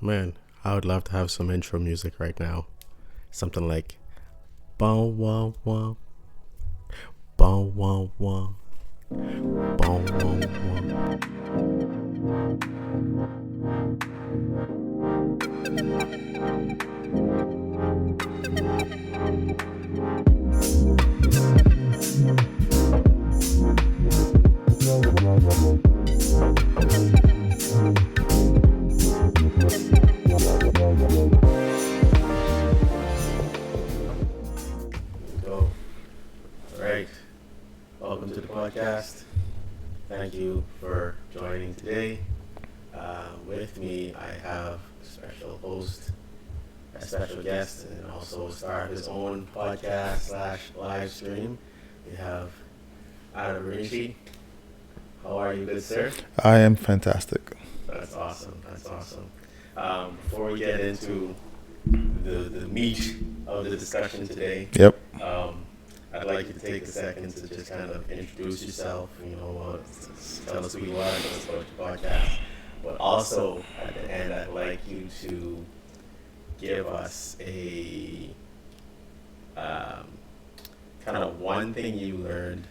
Man, I would love to have some intro music right now. Something like bow wow wow, bow wow wow, bow wow wow. Go. All right. Welcome to the podcast. Thank you for joining today. With me, I have a special host, a special guest, and also a star of his own podcast slash live stream. We have Adaberemchi. How are you, good sir? I am fantastic. That's awesome. That's awesome. Before we get into the meat of the discussion today, Yep. I'd like you to take a second to just kind of introduce yourself. Tell us who you are, tell us about your podcast. But also, at the end, I'd like you to give us a kind of one thing you learned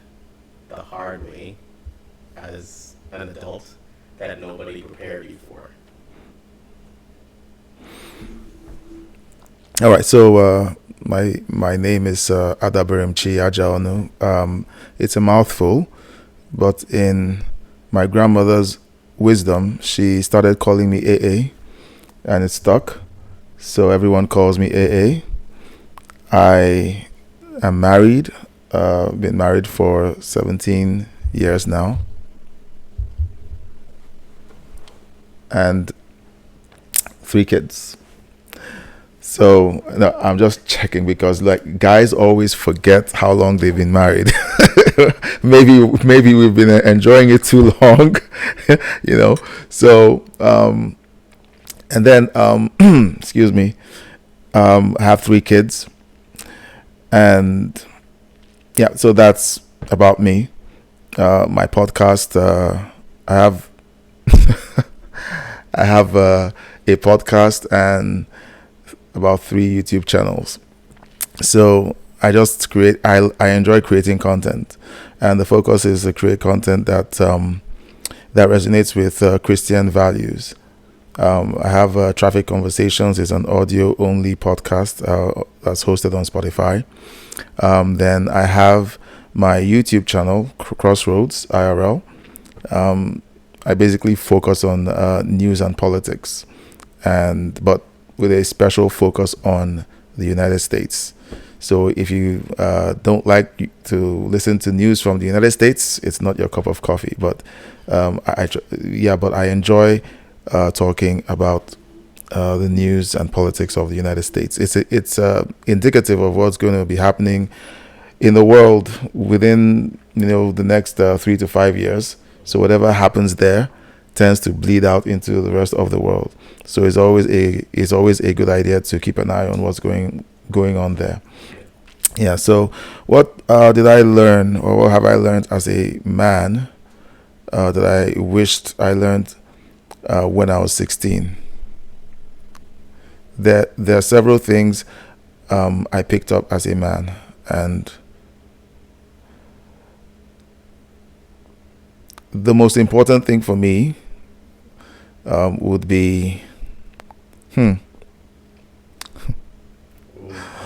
the hard way as an adult that nobody prepared you for. All right. So my name is Adaberemchi Aja-Onu. It's a mouthful, but in my grandmother's wisdom, she started calling me AA, and it stuck. So everyone calls me AA. I am married. Been married for 17 years now, and 3 kids. So no, I'm just checking because like guys always forget how long they've been married. maybe we've been enjoying it too long, you know. So and then excuse me, I have 3 kids, and yeah. So that's about me. My podcast. I have I have a podcast and about 3 YouTube channels. So I just create. I enjoy creating content, and the focus is to create content that that resonates with Christian values. I have Traffic Conversations. It's an audio only podcast that's hosted on Spotify. Then I have my YouTube channel, Crossroads IRL. I basically focus on news and politics, but with a special focus on the United States. So if you don't like to listen to news from the United States, it's not your cup of coffee. But I enjoy talking about the news and politics of the United States. It's indicative of what's going to be happening in the world within the next 3 to 5 years. So whatever happens there tends to bleed out into the rest of the world. So it's always a good idea to keep an eye on what's going on there. Yeah. So what did I learn, or what have I learned as a man that I wished I learned when I was 16? There are several things I picked up as a man, and the most important thing for me would be Ooh,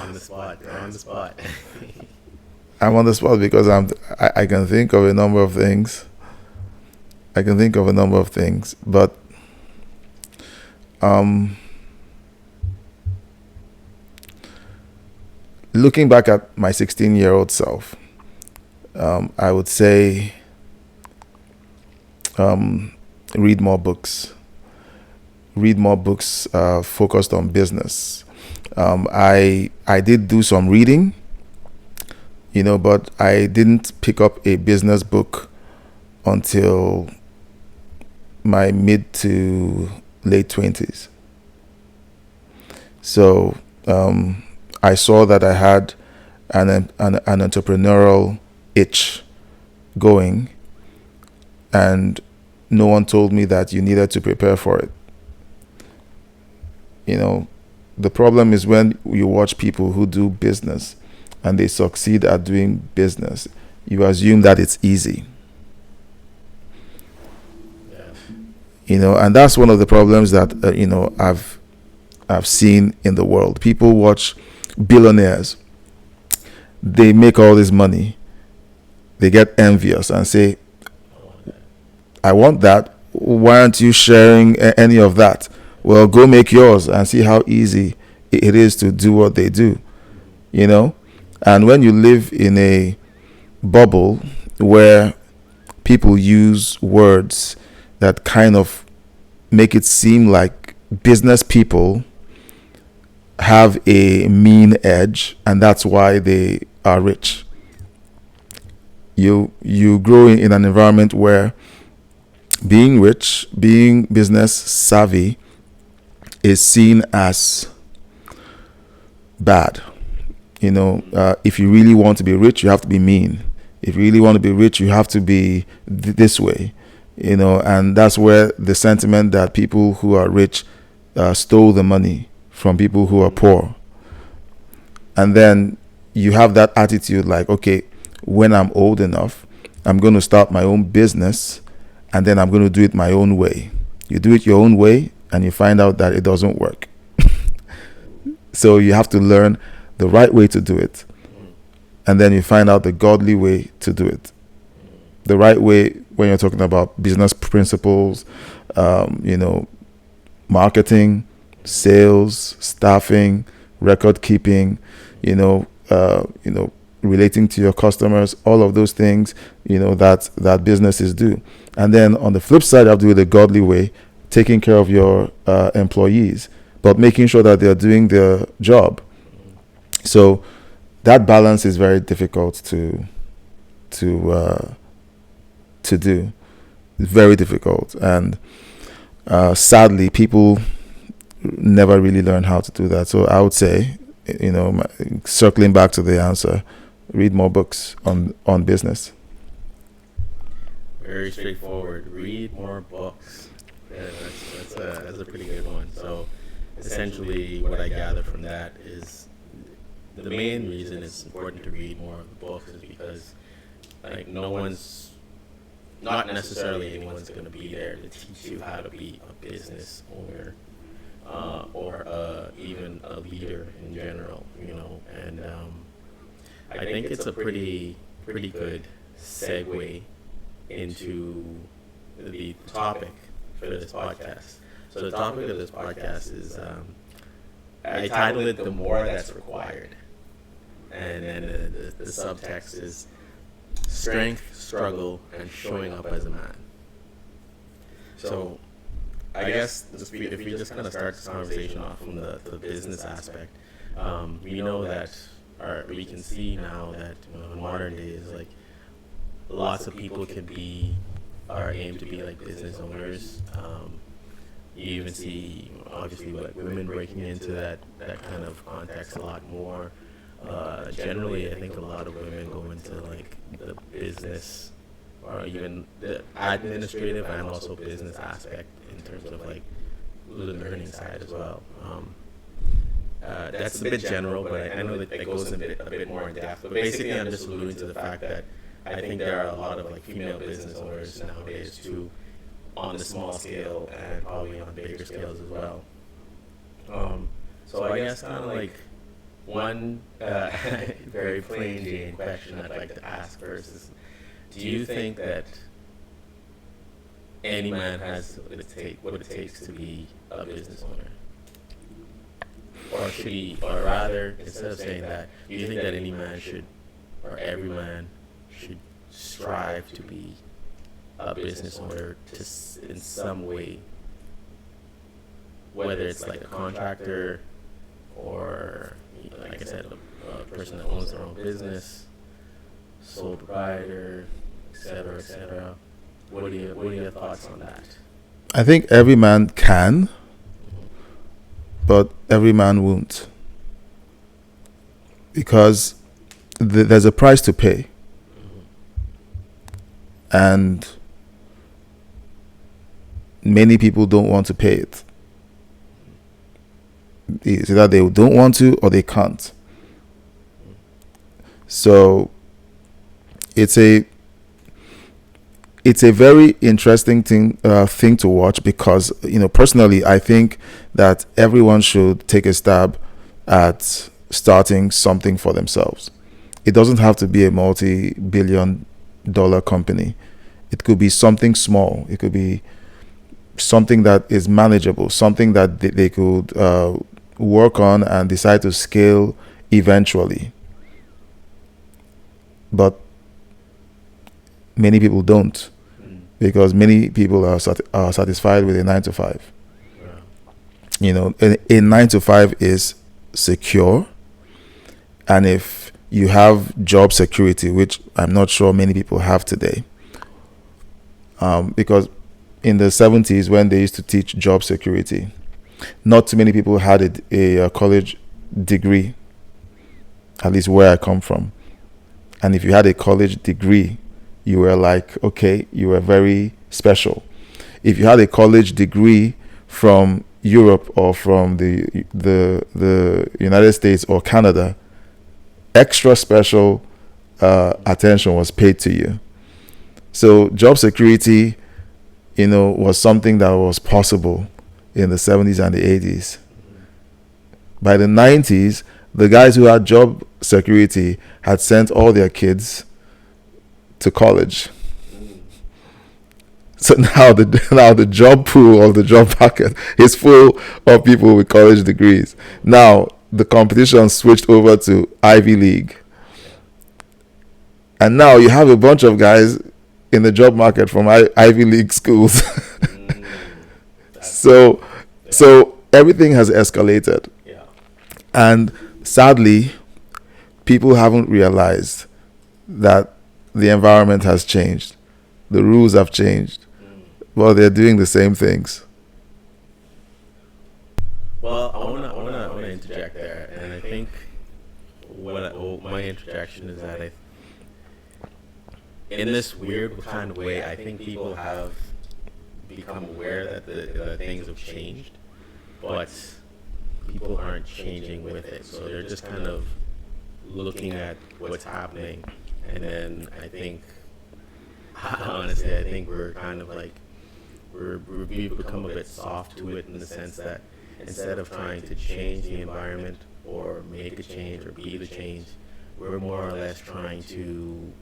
on the spot. You're on the spot. I'm on the spot because I can think of a number of things. But looking back at my 16-year-old self, I would say read more books. Focused on business. I did do some reading, but I didn't pick up a business book until my mid to late 20s. So I saw that I had an entrepreneurial itch going, and no one told me that you needed to prepare for it. The problem is when you watch people who do business and they succeed at doing business, you assume that it's easy. And that's one of the problems that I've seen in the world. People watch billionaires, they make all this money, they get envious and say, I want that. Why aren't you sharing any of that? Well, go make yours and see how easy it is to do what they do. And when you live in a bubble where people use words that kind of make it seem like business people have a mean edge and that's why they are rich. You grow in an environment where being rich, being business savvy is seen as bad. If you really want to be rich, you have to be mean. If you really want to be rich, you have to be this way. And that's where the sentiment that people who are rich stole the money from people who are poor. And then you have that attitude like, okay, when I'm old enough, I'm going to start my own business and then I'm going to do it my own way. You do it your own way and you find out that it doesn't work. So you have to learn the right way to do it. And then you find out the godly way to do it. The right way when you're talking about business principles, marketing, sales, staffing, record keeping, relating to your customers, all of those things, that businesses do. And then on the flip side, you have to do it the godly way, taking care of your employees, but making sure that they're doing their job. So that balance is very difficult to do. It's very difficult, and sadly, people never really learn how to do that. So I would say, circling back to the answer, read more books on business. Very straightforward. Read more books. Yeah, that's a pretty good one. So essentially, what I gather from that is the main reason it's important to read more of the books is because not necessarily anyone's going to be there to teach you how to be a business owner or even a leader in general, and I think it's a pretty good segue into the topic for this podcast. So the topic of this podcast is, I titled it "The More That's Required," and then the subtext is strength, struggle, and showing up as a man. So I guess if we just kind of start this conversation off from the business aspect, we know that, or we can see now that in modern days, like lots of people are aimed to be like business owners. You even see obviously like women breaking into that kind of context a lot more. Generally, I think a lot of women go into like the business or even the administrative and also business aspect in terms of like the learning side as well. That's a bit general, but I know that goes a bit more in depth. But basically, I'm just alluding to the fact that I think there are a lot of like female business owners nowadays too, on the small scale and probably on bigger scales as well. So I guess kind of like one very plain Jane question I'd like to ask first is, do you think that any man has what it takes to be a business owner? Or should he, or rather, instead of saying that, do you think that any man should, or every man should strive to be a business owner in some way, whether it's like a contractor or, like I said, a person that owns their own business, sole proprietor, etc., etc. What are your thoughts on that? I think every man can, but every man won't, because there's a price to pay, and many people don't want to pay it. It's either they don't want to or they can't. So it's a very interesting thing to watch, because personally I think that everyone should take a stab at starting something for themselves. It doesn't have to be a multi-billion dollar company. It could be something small. It could be something that is manageable, something that they could work on and decide to scale eventually. But many people don't, because many people are satisfied with a 9 to 5. A 9 to 5 is secure, and if you have job security, which I'm not sure many people have today, because in the 70s, when they used to teach job security, not too many people had a college degree, at least where I come from. And if you had a college degree, you were like, okay, you were very special. If you had a college degree from Europe or from the United States or Canada, extra special attention was paid to you. So job security, was something that was possible in the 70s and the 80s. By the 90s, the guys who had job security had sent all their kids to college. So now the job pool of the job market is full of people with college degrees. Now the competition switched over to Ivy League. And now you have a bunch of guys in the job market from Ivy League schools. So everything has escalated. Yeah. And sadly, people haven't realized that the environment has changed. The rules have changed. Well, they're doing the same things. Well, I wanna interject there, and I think my interjection is that in this weird kind of way, I think people have become aware that the things have changed, but people aren't changing with it. So they're just kind of looking at what's happening, and then I think, honestly, I think we're kind of like we've become a bit soft to it, in the sense that instead of trying to change the environment or make a change or be the change, we're more or less trying to,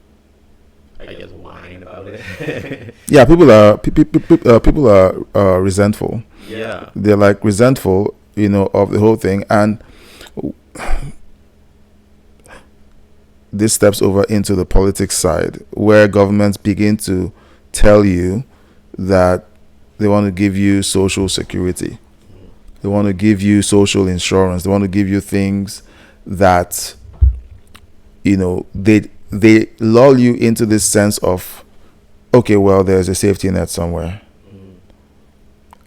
I guess, whine about it. Yeah, people are resentful. Yeah. They're like resentful, of the whole thing, and this steps over into the politics side, where governments begin to tell you that they want to give you social security. They want to give you social insurance. They want to give you things that, they lull you into this sense of, okay, well, there's a safety net somewhere.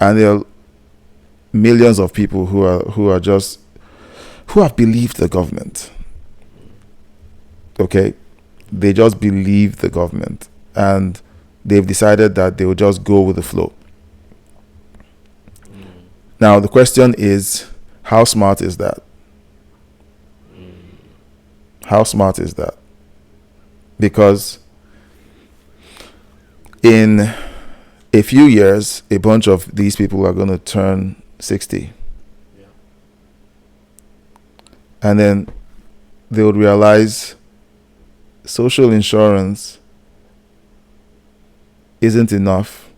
And there are millions of people who have believed the government. Okay? They just believe the government, and they've decided that they will just go with the flow. Now, the question is, how smart is that? How smart is that? Because in a few years, a bunch of these people are going to turn 60. Yeah. And then they would realize social insurance isn't enough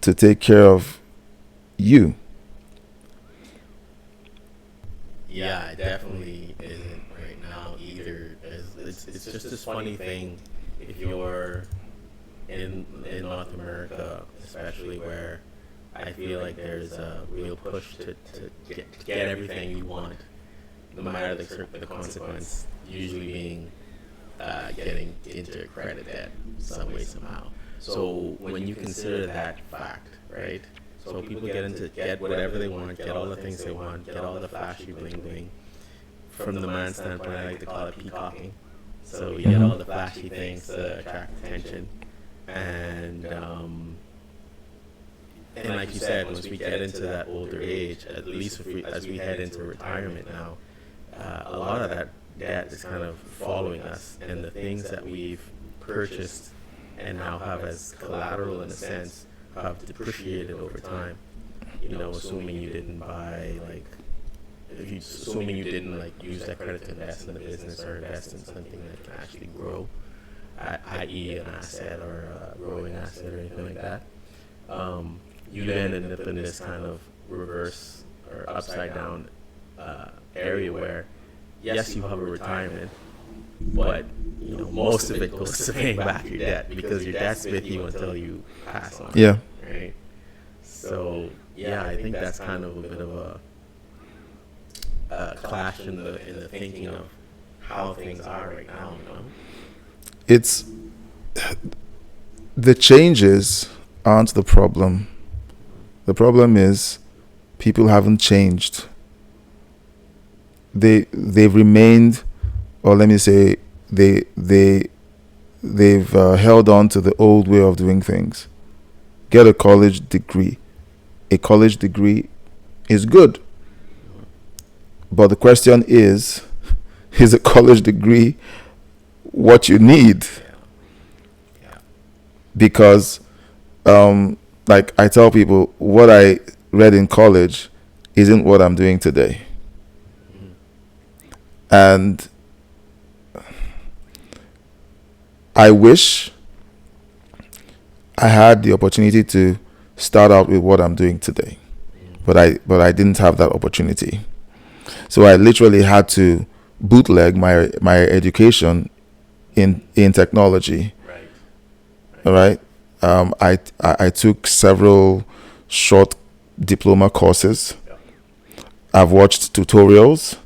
to take care of you. Yeah, it definitely isn't right now either. It's just this funny thing, if you're in North America, especially, where I feel like there's a real push to get everything you want, no matter the consequence, usually being getting into credit debt some way, somehow. So when you consider that fact, right? So people get whatever they want, get all the things they want, get all the flashy bling bling. From the man's standpoint, I like to call it peacocking. So you get all the flashy things to attract attention, and And like you said, once we get into that older age, at least if as we head into retirement now, a lot of that debt is kind of following us, and the things that we've purchased and now have as collateral in a sense have depreciated over time. Assuming you didn't buy like, assuming you didn't like use that credit to invest in the business or invest in something that can actually grow, i.e. an asset or a growing asset or anything like that. You then end up in this kind of reverse or upside down area where, yes, you have a retirement, but most of it goes to paying back your debt, because your debt's with you until you pass on. Yeah. Right. So yeah, I think that's kind of a bit of a clash in the thinking of how things are right now. It's the changes aren't the problem. The problem is people haven't changed. They've remained, or let me say, they've held on to the old way of doing things. Get a college degree. A college degree is good, but the question is a college degree what you need? Because like I tell people, what I read in college isn't what I'm doing today. And I wish I had the opportunity to start out with what I'm doing today, but I didn't have that opportunity. So I literally had to bootleg my education in technology. All right. I took several short diploma courses. I've watched tutorials.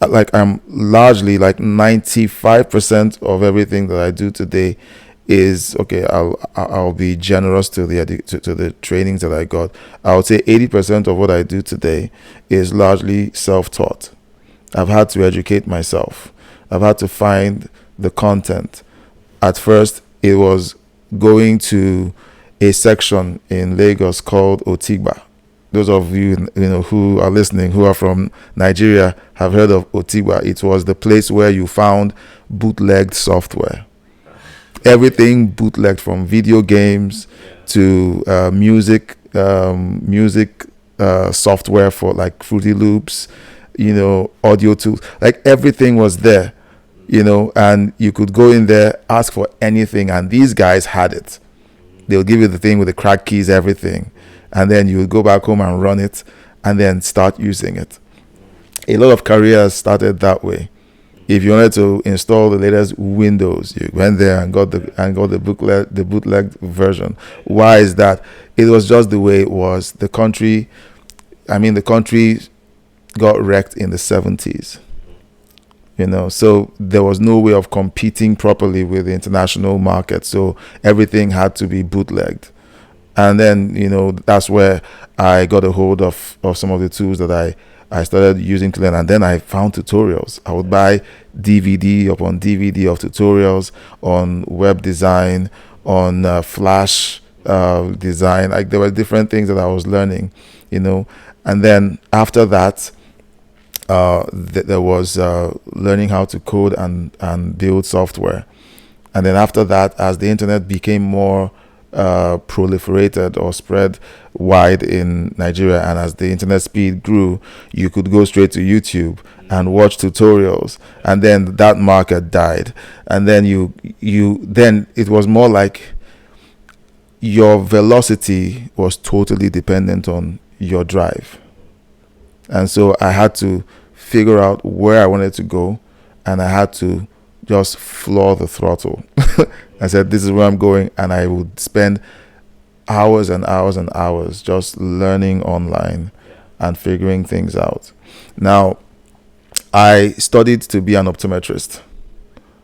Like I'm largely like 95% of everything that I do today is okay. I'll be generous to the trainings that I got. I would say 80% of what I do today is largely self-taught. I've had to educate myself. I've had to find the content. At first, it was going to a section in Lagos called Otigba. Those of you who are listening, who are from Nigeria, have heard of Otigba. It was the place where you found bootlegged software. Everything bootlegged, from video games to music software for like Fruity Loops, audio tools. Like everything was there, and you could go in there, ask for anything, and these guys had it. They'll give you the thing with the crack keys, everything, and then you would go back home and run it, and then start using it. A lot of careers started that way. If you wanted to install the latest Windows, you went there and got the bootleg version. Why is that? It was just the way it was. The country got wrecked in the 70s. So there was no way of competing properly with the international market. So everything had to be bootlegged. And then, that's where I got a hold of some of the tools that I started using to learn. And then I found tutorials. I would buy DVD upon DVD of tutorials on web design, on Flash design. Like there were different things that I was learning, And then after that, there was learning how to code and build software. And then after that, as the internet became more proliferated or spread wide in Nigeria, and as the internet speed grew, you could go straight to YouTube and watch tutorials, and then that market died. And then then it was more like your velocity was totally dependent on your drive. And so I had to figure out where I wanted to go, and I had to just floor the throttle. I said, this is where I'm going, and I would spend hours and hours and hours just learning online and figuring things out. Now, I studied to be an optometrist.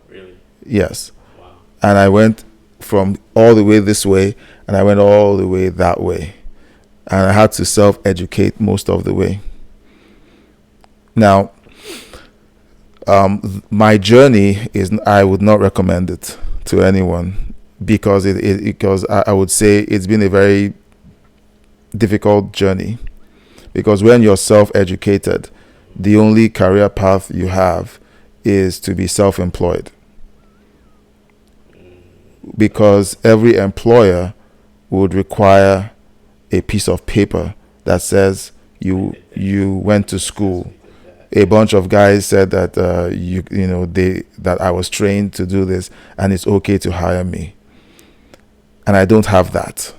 Really? Yes. Wow. And I went from all the way this way, and I went all the way that way. And I had to self-educate most of the way. Now, my journey I would not recommend it to anyone, because because I would say it's been a very difficult journey, because when you're self-educated, the only career path you have is to be self-employed, because every employer would require a piece of paper that says you went to school. A bunch of guys said that that I was trained to do this and it's okay to hire me, and I don't have that.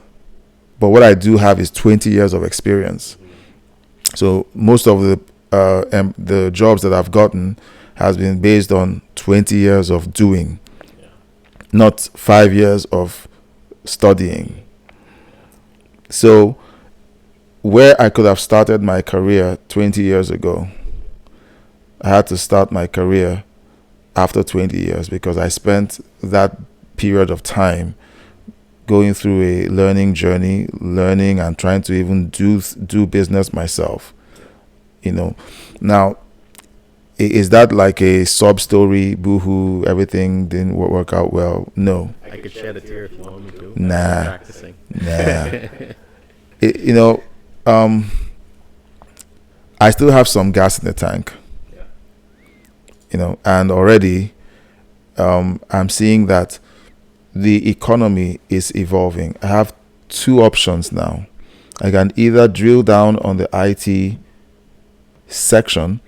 But what I do have is 20 years of experience. So most of the jobs that I've gotten has been based on 20 years of doing, not 5 years of studying. So where I could have started my career 20 years ago, I had to start my career after 20 years, because I spent that period of time going through a learning journey, learning and trying to even do business myself. Now, is that like a sub story? Boohoo! Everything didn't work out well. No. I could shed a tear if you want me to. Nah. Practicing. Nah. I still have some gas in the tank. And already, I'm seeing that the economy is evolving. I have two options now. I can either drill down on the IT section,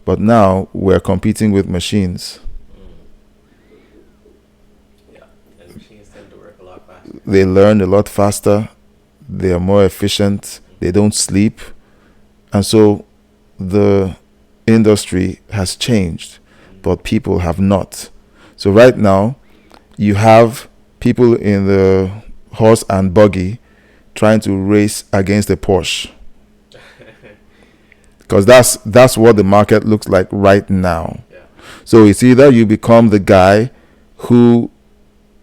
but now we're competing with machines. And machines tend to work a lot faster. They learn a lot faster. They are more efficient. They don't sleep. And so the industry has changed, but people have not. So right now, you have people in the horse and buggy trying to race against a Porsche, because that's what the market looks like right now. So it's either you become the guy who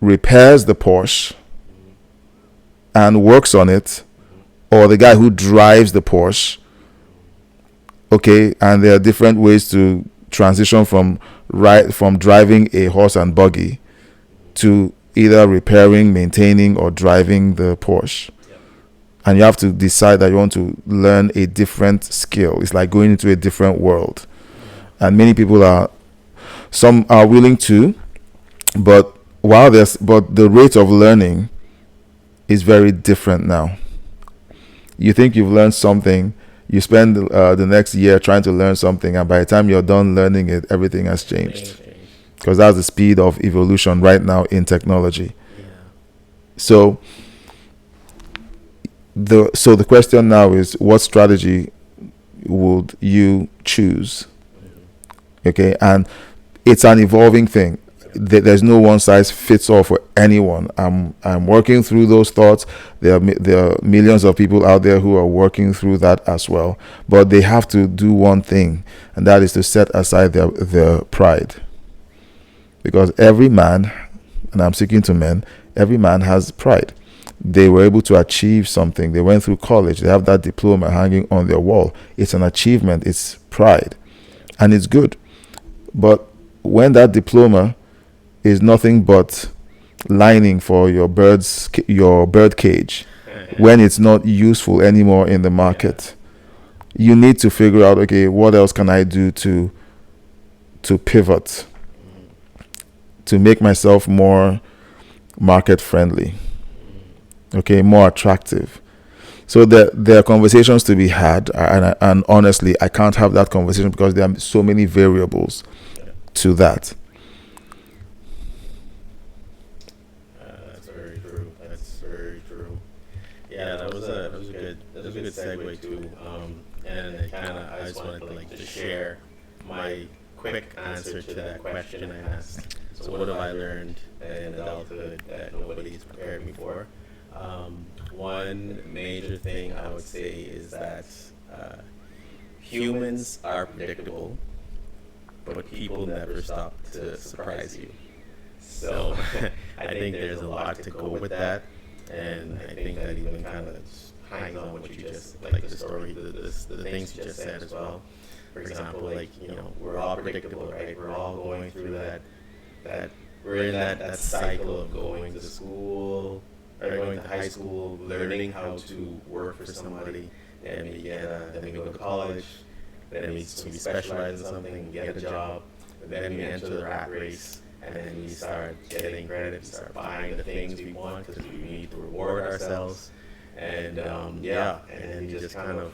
repairs the Porsche and works on it, or the guy who drives the Porsche. Okay, and there are different ways to transition from driving a horse and buggy to either repairing, maintaining, or driving the Porsche. And you have to decide that you want to learn a different skill. It's like going into a different world. And many people some are willing to, but the rate of learning is very different now. You think you've learned something, you spend the next year trying to learn something, and by the time you're done learning it, everything has changed. Because that's the speed of evolution right now in technology. So the question now is, what strategy would you choose? Okay, and it's an evolving thing. There's no one size fits all for anyone. I'm working through those thoughts. There are millions of people out there who are working through that as well. But they have to do one thing, and that is to set aside their pride. Because every man, and I'm speaking to men, every man has pride. They were able to achieve something. They went through college. They have that diploma hanging on their wall. It's an achievement. It's pride. And it's good. But when that diploma is nothing but lining for your bird cage, when it's not useful anymore in the market, you need to figure out, okay, what else can I do to pivot, to make myself more market friendly, okay, more attractive. So there are conversations to be had, and honestly, I can't have that conversation because there are so many variables to that. That's very true. That's very true. Yeah, that was a good segue too. And I just wanted to just share my quick answer to that question I asked. So what have I learned in adulthood that nobody's prepared me for? One major thing I would say is that humans are predictable, but people never stop to surprise you. So I think there's a lot to go with that, and I think that even kind of hangs on what you just, like the story, the things you just said as well. For example, we're all predictable, right? We're all going through that we're in that cycle of going to school, are going to high school, learning how to work for somebody, then we go to college, then we specialize in something, get a job, then we enter the rat race, and then we start getting credit, we start buying the things we want because we need to reward ourselves, and and then you just kind of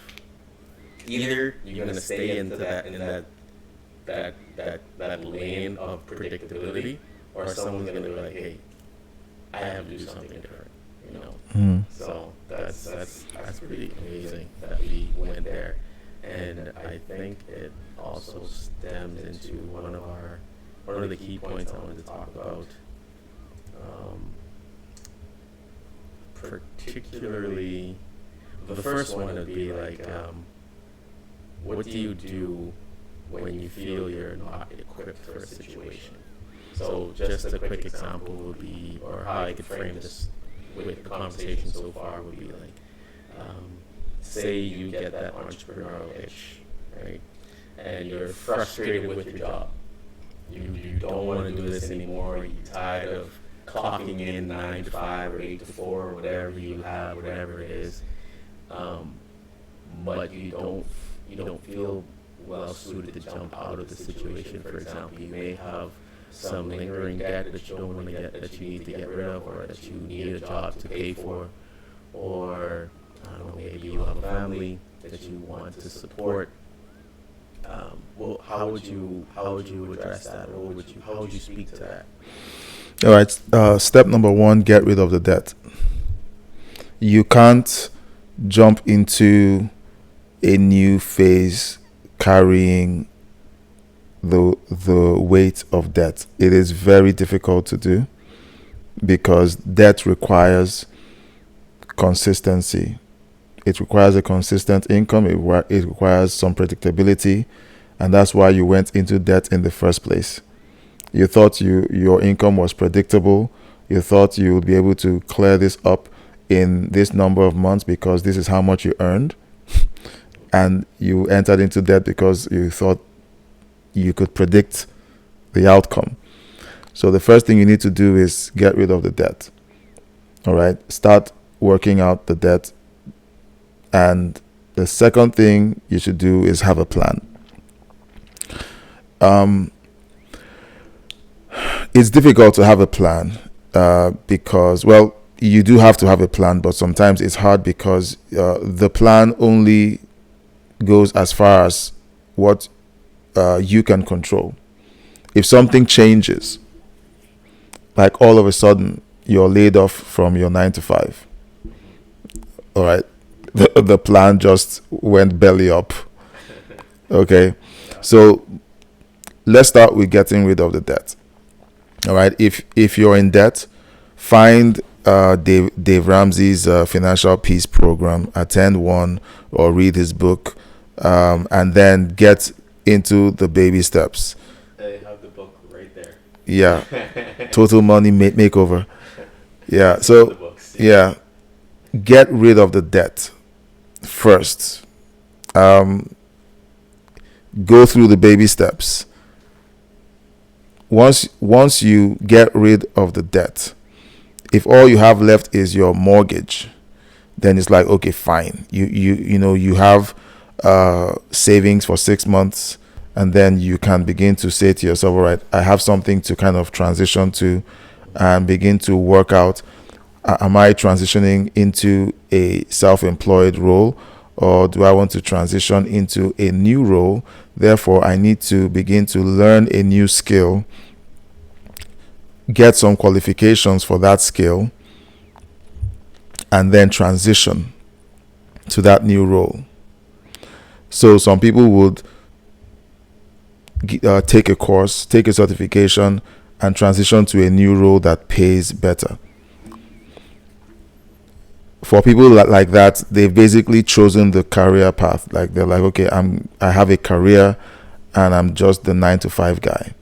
either you're gonna stay into that lane of predictability, or someone's gonna be like, hey, I have to do something different, you know. Mm. So that's pretty amazing that we went there, and I think it also stems into one of the key points I wanted to talk about, particularly the first one would be like, what do you do when you feel you're not equipped for a situation? So just a quick example would be, or how I could frame this with the conversation so far would be like, say you get that entrepreneurial itch, right? And you're frustrated with your job. You don't want to do this anymore. You're tired of clocking in 9 to 5 or 8 to 4 or whatever you have, whatever it is. But you don't feel well suited to jump out of the situation. For example, you may have some lingering debt that you don't want to get, that you need to get rid of, or that you need a job to pay for, or I don't know, maybe you have a family that you want to support. Well, how would you address that, or how would you speak to that? All right. Step number one: get rid of the debt. You can't jump into a new phase carrying the weight of debt. It is very difficult to do because debt requires consistency. It requires a consistent income. It requires some predictability, and that's why you went into debt in the first place. You thought your income was predictable. You thought you would be able to clear this up in this number of months because this is how much you earned, and you entered into debt because you thought you could predict the outcome. So the first thing you need to do is get rid of the debt. All right, start working out the debt. And the second thing you should do is have a plan. It's difficult to have a plan because, well, you do have to have a plan, but sometimes it's hard because the plan only goes as far as what you can control. If something changes, like all of a sudden you're laid off from your 9 to 5, all right, the plan just went belly up. Okay, so let's start with getting rid of the debt. All right, if you're in debt, find Dave Ramsey's financial peace program, attend one or read his book, and then get into the baby steps. I have the book right there. Yeah, Total Money Makeover. Yeah, so yeah, get rid of the debt first. Go through the baby steps. Once you get rid of the debt, if all you have left is your mortgage, then it's like, okay, fine. You have savings for 6 months, and then you can begin to say to yourself, all right, I have something to kind of transition to and begin to work out. Am I transitioning into a self-employed role, or do I want to transition into a new role? Therefore, I need to begin to learn a new skill, get some qualifications for that skill, and then transition to that new role. So some people would take a course, take a certification, and transition to a new role that pays better. For people like that, they've basically chosen the career path. Like they're like, okay, I have a career and I'm just the 9 to 5 guy.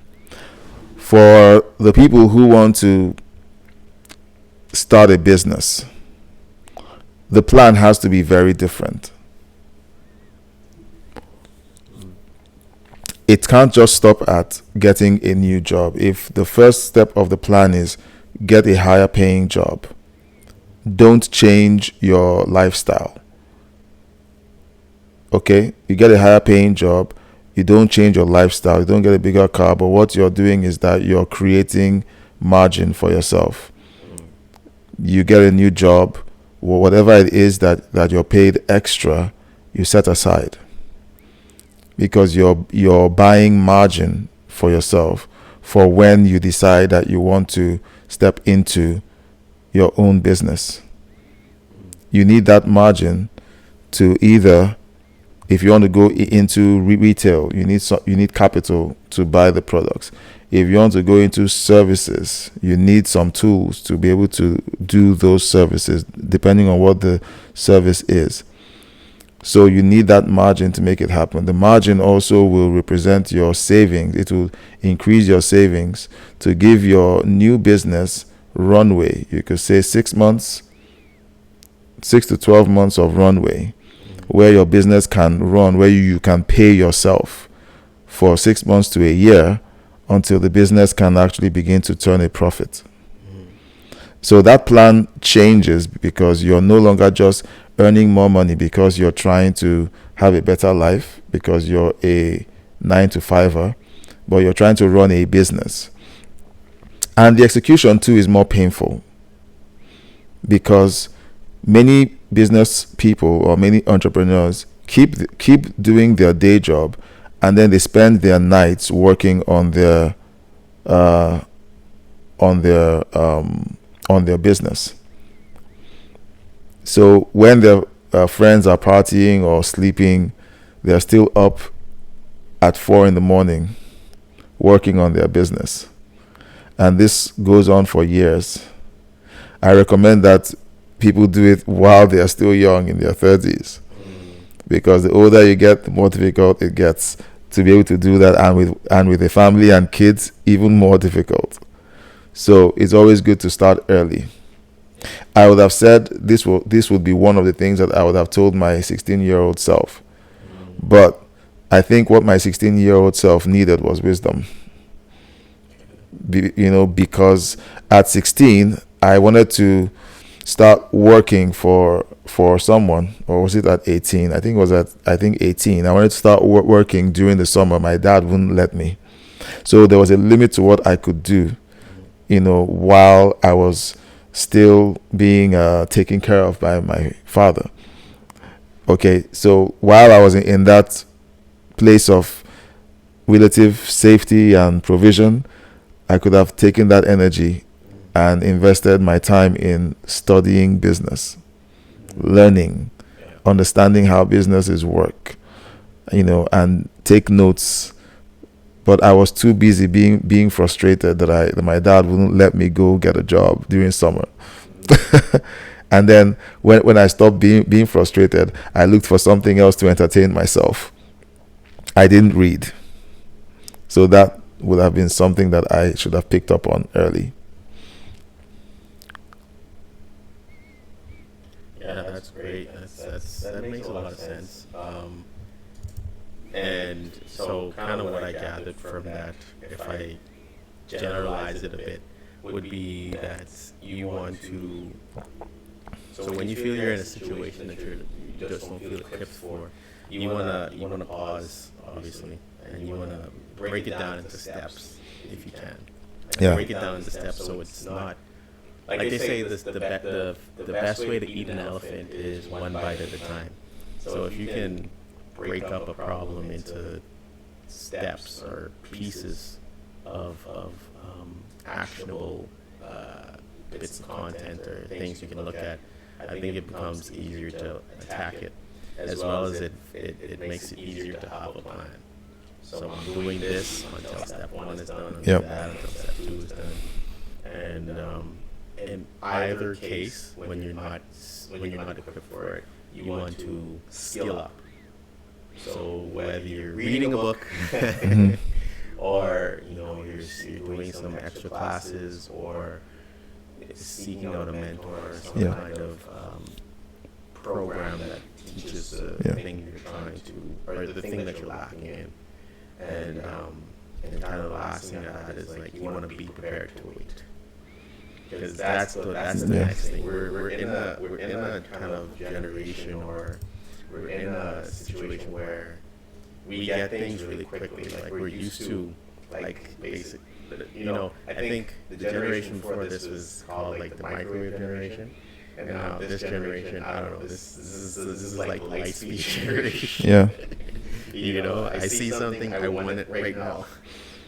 For the people who want to start a business, the plan has to be very different. It can't just stop at getting a new job. If the first step of the plan is get a higher paying job, don't change your lifestyle. Okay, you get a higher paying job, you don't change your lifestyle, you don't get a bigger car, but what you're doing is that you're creating margin for yourself. You get a new job, whatever it is that you're paid extra, you set aside, because you're buying margin for yourself for when you decide that you want to step into your own business. You need that margin to either, if you want to go into retail, you need capital to buy the products. If you want to go into services, you need some tools to be able to do those services, depending on what the service is. So you need that margin to make it happen. The margin also will represent your savings. It will increase your savings to give your new business runway. You could say 6 months, 6 to 12 months of runway, where your business can run, where you can pay yourself for 6 months to a year until the business can actually begin to turn a profit. So that plan changes because you're no longer just earning more money because you're trying to have a better life, because you're a 9 to 5er, but you're trying to run a business. And the execution too is more painful, because many business people or many entrepreneurs keep doing their day job, and then they spend their nights working on their business. So when their friends are partying or sleeping, they're still up at 4 a.m. working on their business, and this goes on for years. I recommend that people do it while they are still young, in their 30s, because the older you get, the more difficult it gets to be able to do that, and with a family and kids, even more difficult. So it's always good to start early. I would have said this would be one of the things that I would have told my 16-year-old self, but I think what my 16-year-old self needed was wisdom. Because at 16 I wanted to start working for someone, or was it at 18? I think it was at 18. I wanted to start working during the summer. My dad wouldn't let me, so there was a limit to what I could do, while I was still being taken care of by my father. Okay, so while I was in that place of relative safety and provision, I could have taken that energy and invested my time in studying business, learning, understanding how businesses work, and take notes. But I was too busy being frustrated that my dad wouldn't let me go get a job during summer. And then when I stopped being frustrated, I looked for something else to entertain myself. I didn't read. So that would have been something that I should have picked up on early. Yeah, that's great. That makes a lot of sense. And so, kind of what I gathered from that, if I generalize it a bit, would be that you want to. So when you feel you're in a situation that you just don't feel equipped for, you wanna pause, obviously, and you wanna break it down into steps if you can. Break it down into steps so it's not. Like they say, the best way to eat an elephant is one bite at a time. So if you can break up a problem into steps or pieces of actionable bits of content or things you can look at, I think it becomes easier to attack it, as well as it makes it easier to have a plan. So I'm doing this until step 1 is done, and that until step 2 is done, and in either case, when you're not equipped for it, you want to skill up. So whether you're reading a book, or you're doing some extra classes, or seeking out a mentor, or some kind of program that teaches the thing you're trying to, or the thing that you're lacking in, and kind of the last thing I had is, like, you want to be prepared to wait. because that's the next thing. We're in a kind of generation, or we're in a situation where we get things really quickly. Like we're used to, like, basic. I think the generation before this was called like the microwave generation, and now this generation, I don't know. This is like light speed generation. Yeah. I see something, I want it right now.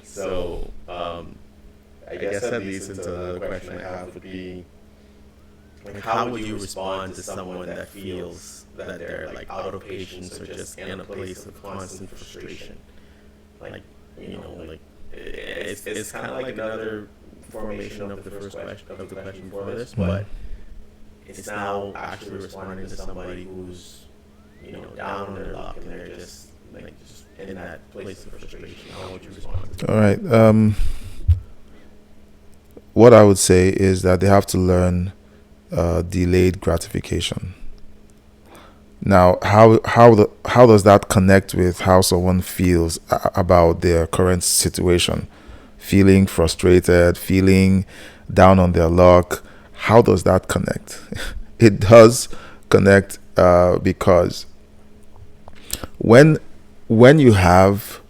So, I guess that leads into another question I have would be, like, how would you respond to someone that feels that they're like out of patience or just in a place of constant frustration? Like, like it's kind of like another formation of the first question of the question before this, but it's now actually responding to somebody who's down on their luck and they're just in that place of frustration. How would you respond to that? All right. What I would say is that they have to learn delayed gratification. Now, how does that connect with how someone feels about their current situation? Feeling frustrated, feeling down on their luck. How does that connect? It does connect because when you have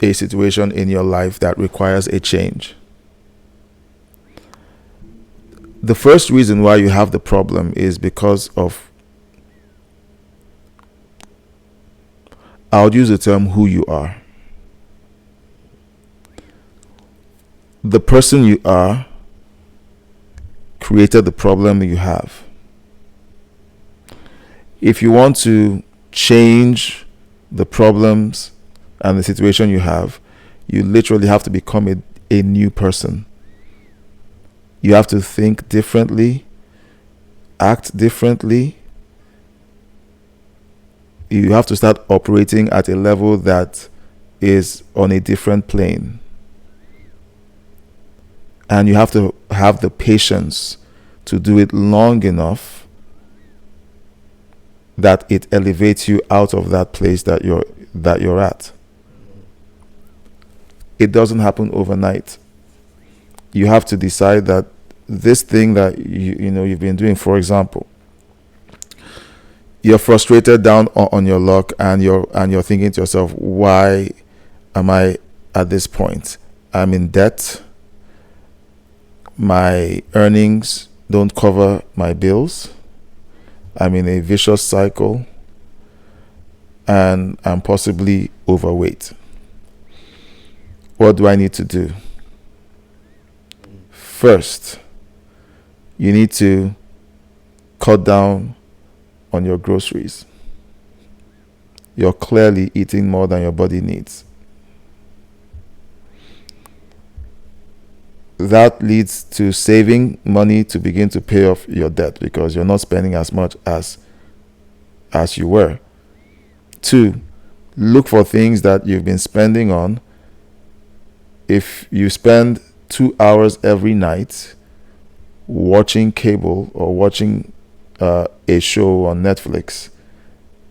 a situation in your life that requires a change, the first reason why you have the problem is because of, I'll use the term, who you are. The person you are created the problem you have. If you want to change the problems and the situation you have, you literally have to become a new person. You have to think differently, act differently. You have to start operating at a level that is on a different plane. And you have to have the patience to do it long enough that it elevates you out of that place that you're at. It doesn't happen overnight. You have to decide that this thing that you've been doing, for example, you're frustrated down on your luck, and you're thinking to yourself, why am I at this point? I'm in debt. My earnings don't cover my bills. I'm in a vicious cycle, and I'm possibly overweight. What do I need to do? First, you need to cut down on your groceries. You're clearly eating more than your body needs. That leads to saving money to begin to pay off your debt, because you're not spending as much as you were. 2, look for things that you've been spending on. If you spend 2 hours every night watching cable or watching a show on Netflix,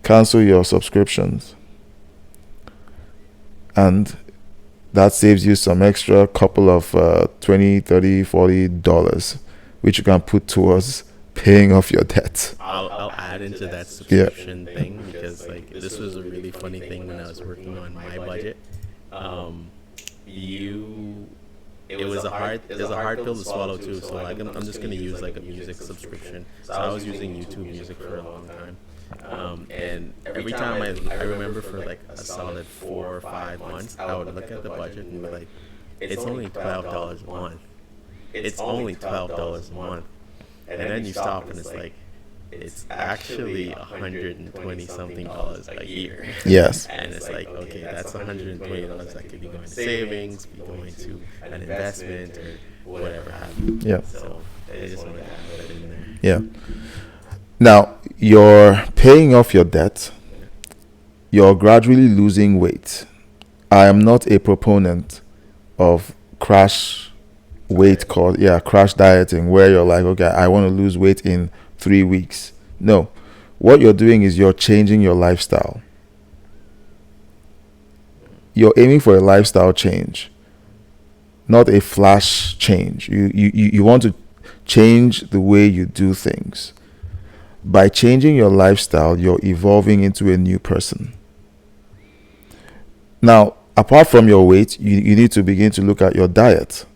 cancel your subscriptions, and that saves you some extra couple of $20, $30, $40, which you can put towards paying off your debt. I'll add into that subscription thing, because like this was a really funny thing when I was working on my budget. It was a hard pill to swallow too. So like I'm just gonna use like a music subscription. So I was using YouTube Music for a long time. And every time I remember for like a solid 4 or 5 months, I would look at the budget and be like, it's only $12 a month. It's only $12 a month. And then you stop and it's like, it's actually $120 something a year. Yes. And it's like, okay, that's $120 that could be going to savings, be going to an investment or whatever have you. Yeah. So I just wanted to add that in there. Yeah. Now, you're paying off your debt. You're gradually losing weight. I am not a proponent of crash dieting, where you're like, okay, I want to lose weight in 3 weeks. No. What you're doing is you're changing your lifestyle. You're aiming for a lifestyle change. not a flash change. You want to change the way you do things. By changing your lifestyle, you're evolving into a new person. Now, apart from your weight, you need to begin to look at your diet.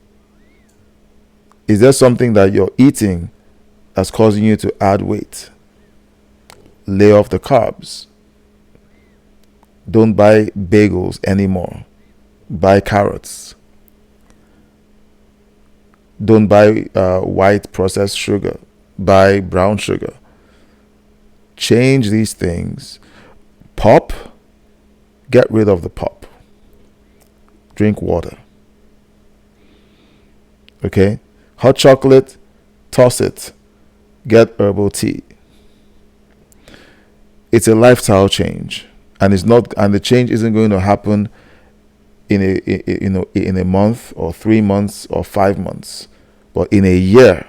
Is there something that you're eating that's causing you to add weight? Lay off the carbs. Don't buy bagels anymore. Buy carrots. Don't buy white processed sugar. Buy brown sugar. Change these things. Pop, get rid of the pop. Drink water. Okay? Hot chocolate, toss it. Get herbal tea. It's a lifestyle change, and the change isn't going to happen in a month or 3 months or 5 months, but in a year.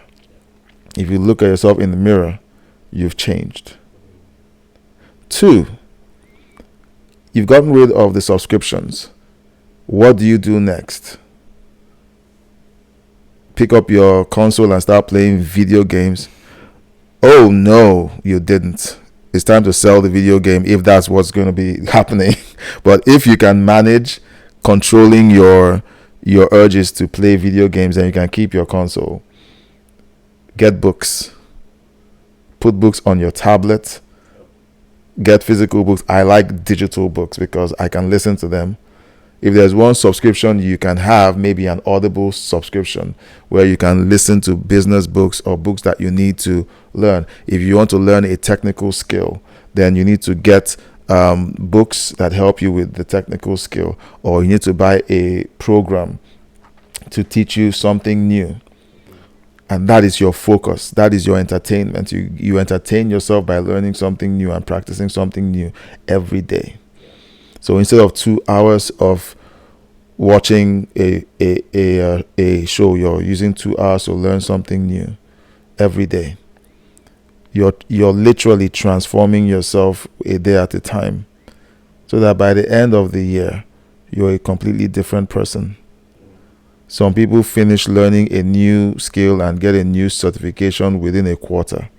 If you look at yourself in the mirror, you've changed. 2, you've gotten rid of the subscriptions. What do you do next? Pick up your console and start playing video games? Oh no, you didn't. It's time to sell the video game if that's what's going to be happening. But if you can manage controlling your urges to play video games, and you can keep your console, get books. Put books on your tablet. Get physical books. I like digital books because I can listen to them. If there's one subscription you can have, maybe an Audible subscription where you can listen to business books or books that you need to learn. If you want to learn a technical skill, then you need to get books that help you with the technical skill, or you need to buy a program to teach you something new. And that is your focus. That is your entertainment. You entertain yourself by learning something new and practicing something new every day. So instead of 2 hours of watching a show, you're using 2 hours to learn something new every day. You're literally transforming yourself a day at a time, so that by the end of the year, you're a completely different person. Some people finish learning a new skill and get a new certification within a quarter.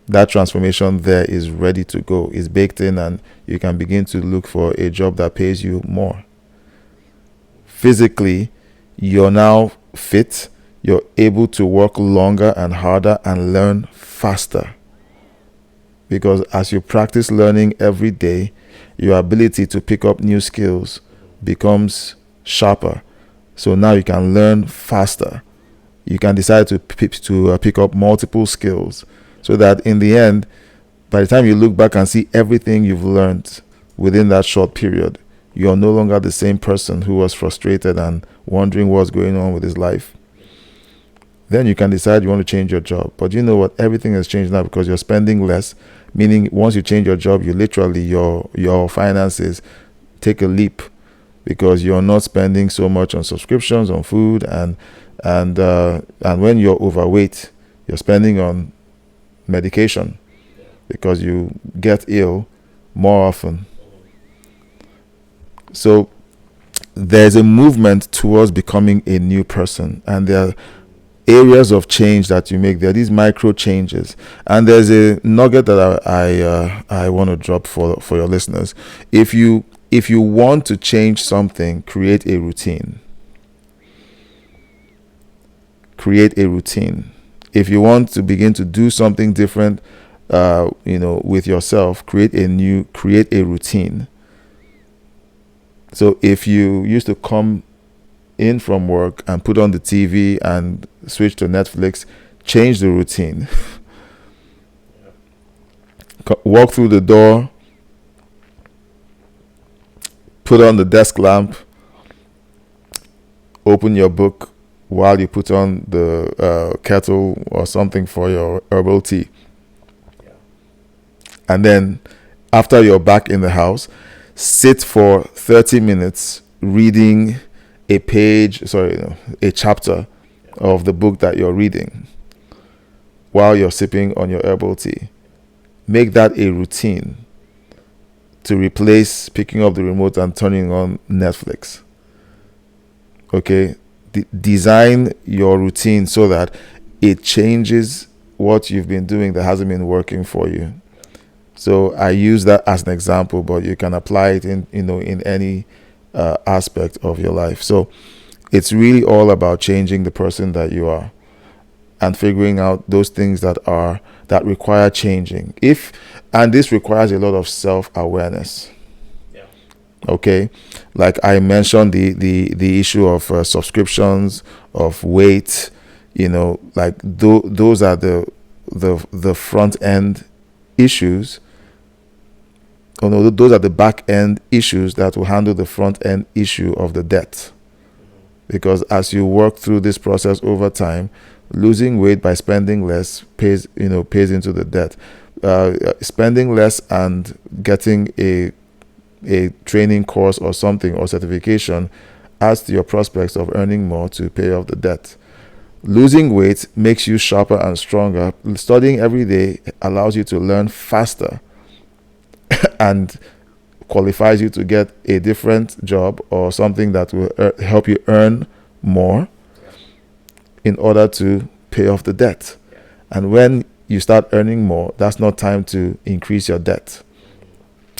That transformation there is ready to go. It's baked in, and you can begin to look for a job that pays you more. Physically, you're now fit. You're able to work longer and harder and learn faster. Because as you practice learning every day, your ability to pick up new skills becomes sharper. So now you can learn faster. You can decide to pick up multiple skills, so that in the end, by the time you look back and see everything you've learned within that short period, you're no longer the same person who was frustrated and wondering what's going on with his life. Then you can decide you want to change your job. But you know what? Everything has changed now because you're spending less, meaning once you change your job, you literally, your finances take a leap, because you're not spending so much on subscriptions, on food, and when you're overweight, you're spending on medication because you get ill more often. So there's a movement towards becoming a new person, and there are areas of change that you make. There are these micro changes, and there's a nugget that I want to drop for your listeners. If you want to change something, create a routine. Create a routine. If you want to begin to do something different, with yourself, create a routine. So if you used to come in from work and put on the TV and switch to Netflix, change the routine. Walk through the door, put on the desk lamp, open your book while you put on the kettle or something for your herbal tea. And then after you're back in the house, sit for 30 minutes reading a chapter of the book that you're reading while you're sipping on your herbal tea. Make that a routine to replace picking up the remote and turning on Netflix. Okay? design your routine so that it changes what you've been doing that hasn't been working for you. So I use that as an example, but you can apply it in any aspect of your life. So it's really all about changing the person that you are and figuring out those things that require changing. And this requires a lot of self-awareness. Yeah. Okay, like I mentioned, the issue of subscriptions, of weight, like those are the front end issues. Oh no, those are the back end issues that will handle the front end issue of the debt. Because as you work through this process over time, losing weight by spending less pays into the debt. Spending less and getting a training course or something or certification adds to your prospects of earning more to pay off the debt. Losing weight makes you sharper and stronger. Studying every day allows you to learn faster and qualifies you to get a different job or something that will help you earn more in order to pay off the debt. And when you start earning more, that's not time to increase your debt.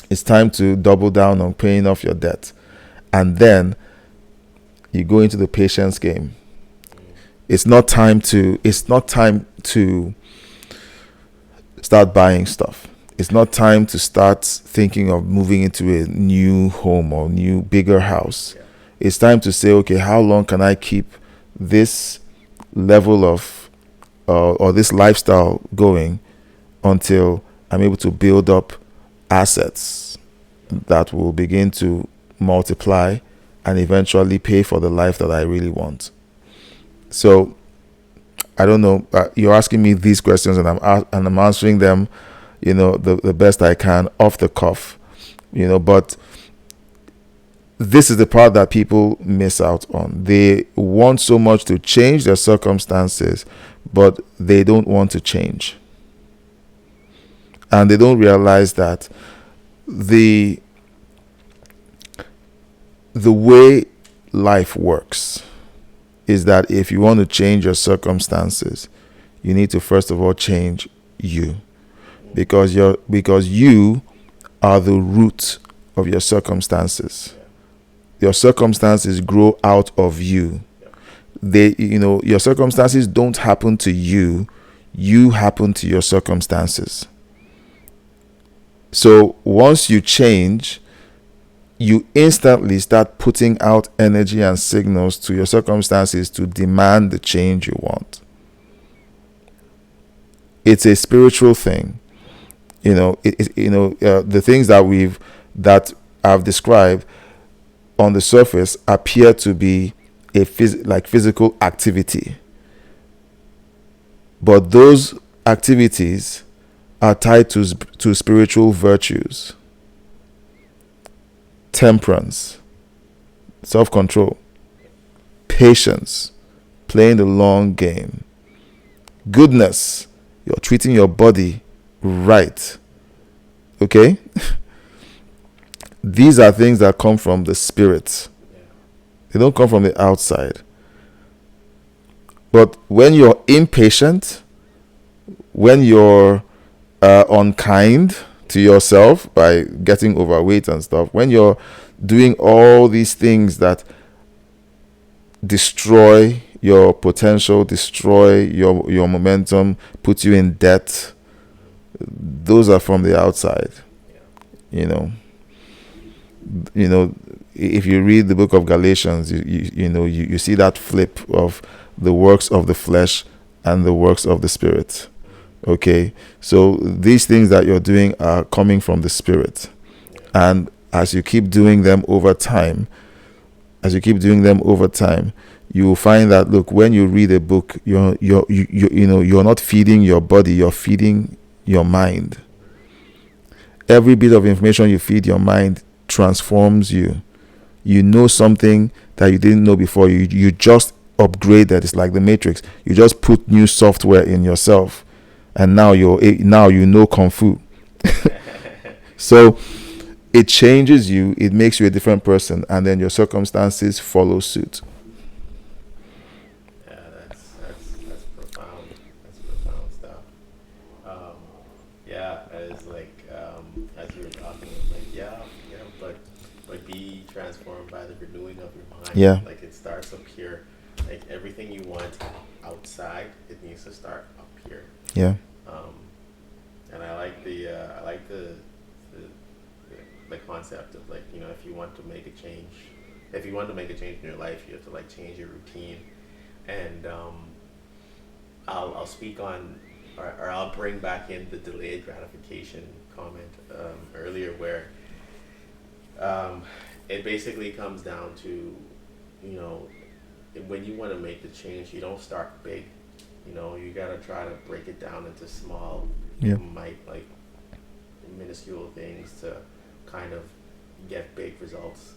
It's time to double down on paying off your debt. And then you go into the patience game. It's not time to start buying stuff. It's not time to start thinking of moving into a new home or new bigger house. It's time to say, okay, how long can I keep this level of or this lifestyle going until I'm able to build up assets that will begin to multiply and eventually pay for the life that I really want. So I don't know, you're asking me these questions and I'm answering them the best I can off the cuff, but this is the part that people miss out on. They want so much to change their circumstances, but they don't want to change. And they don't realize that the way life works is that if you want to change your circumstances, you need to first of all change you. Because you are the root of your circumstances. Your circumstances grow out of you. Your circumstances don't happen to you. You happen to your circumstances. So once you change, you instantly start putting out energy and signals to your circumstances to demand the change you want. It's a spiritual thing. The things that I've described on the surface appear to be like physical activity, but those activities are tied to spiritual virtues: temperance, self-control, patience, playing the long game, goodness. You're treating your body right. Okay? These are things that come from the spirit. They don't come from the outside. But when you're impatient, when you're unkind to yourself by getting overweight and stuff, when you're doing all these things that destroy your potential, destroy your momentum, put you in debt, those are from the outside. If you read the book of Galatians, you see that flip of the works of the flesh and the works of the spirit. Okay, so these things that you're doing are coming from the spirit, and as you keep doing them over time, you will find that, look, when you read a book, you're not feeding your body, you're feeding your mind. Every bit of information you feed your mind transforms you. You know something that you didn't know before. You just upgrade that. It's like the Matrix. You just put new software in yourself, and now you know Kung Fu. So it changes you. It makes you a different person, and then your circumstances follow suit. I'm like, yeah, but be transformed by the renewing of your mind. Yeah. Like it starts up here. Like everything you want outside, it needs to start up here. Yeah. Um, and I like the concept of like, you know, if you want to make a change, if you want to make a change in your life, you have to like change your routine. And I'll speak on, or I'll bring back in the delayed gratification comment earlier, where it basically comes down to, you know, when you want to make the change, you don't start big. You know, you gotta try to break it down into small, Yeah. like minuscule things to kind of get big results.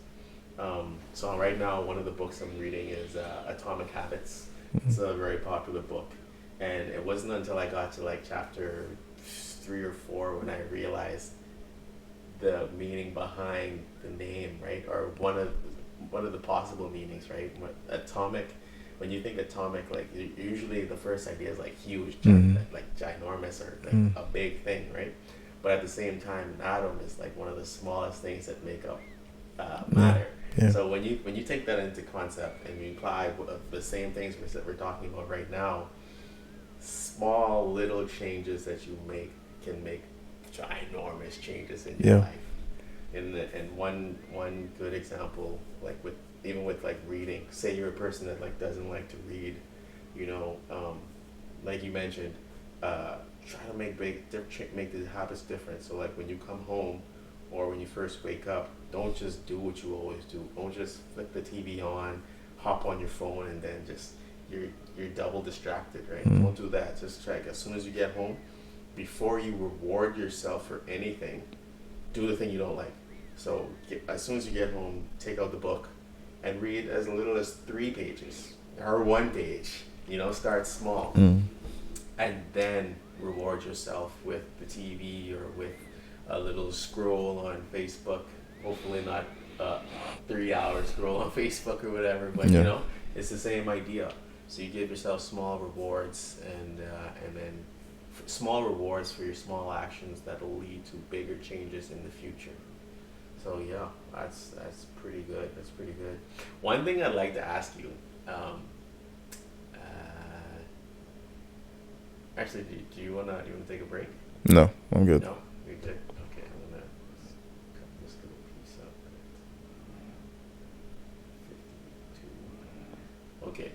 So right now, one of the books I'm reading is Atomic Habits. It's a very popular book, and it wasn't until I got to like chapter 3 or 4 when I realized the meaning behind the name, right? Or one of the possible meanings, right? Atomic. When you think atomic, like usually the first idea is like huge, like ginormous, or like a big thing, right? But at the same time, an atom is like one of the smallest things that make up matter. Yeah. So when you take that into concept and you apply the same things we're talking about right now, small little changes that you make can make ginormous changes in your life. And one good example, like with like reading, say you're a person that like doesn't like to read, you know, like you mentioned, try to make the habits different. So like when you come home or when you first wake up, don't just do what you always do. Don't just flick the TV on, hop on your phone, and then just you're double distracted, right? Don't do that. Just check as soon as you get home, before you reward yourself for anything, do the thing you don't like. So as soon as you get home, take out the book and read as little as 3 pages or 1 page. You know, start small, and then reward yourself with the TV or with a little scroll on Facebook. Hopefully not 3 hour scroll on Facebook or whatever, but you know, it's the same idea. So you give yourself small rewards, and then small rewards for your small actions that'll lead to bigger changes in the future. So yeah, that's pretty good. That's pretty good. One thing I'd like to ask you, actually, do you wanna take a break? No, I'm good. No, you're good. Okay, I'm gonna cut this little piece up. 52. Okay.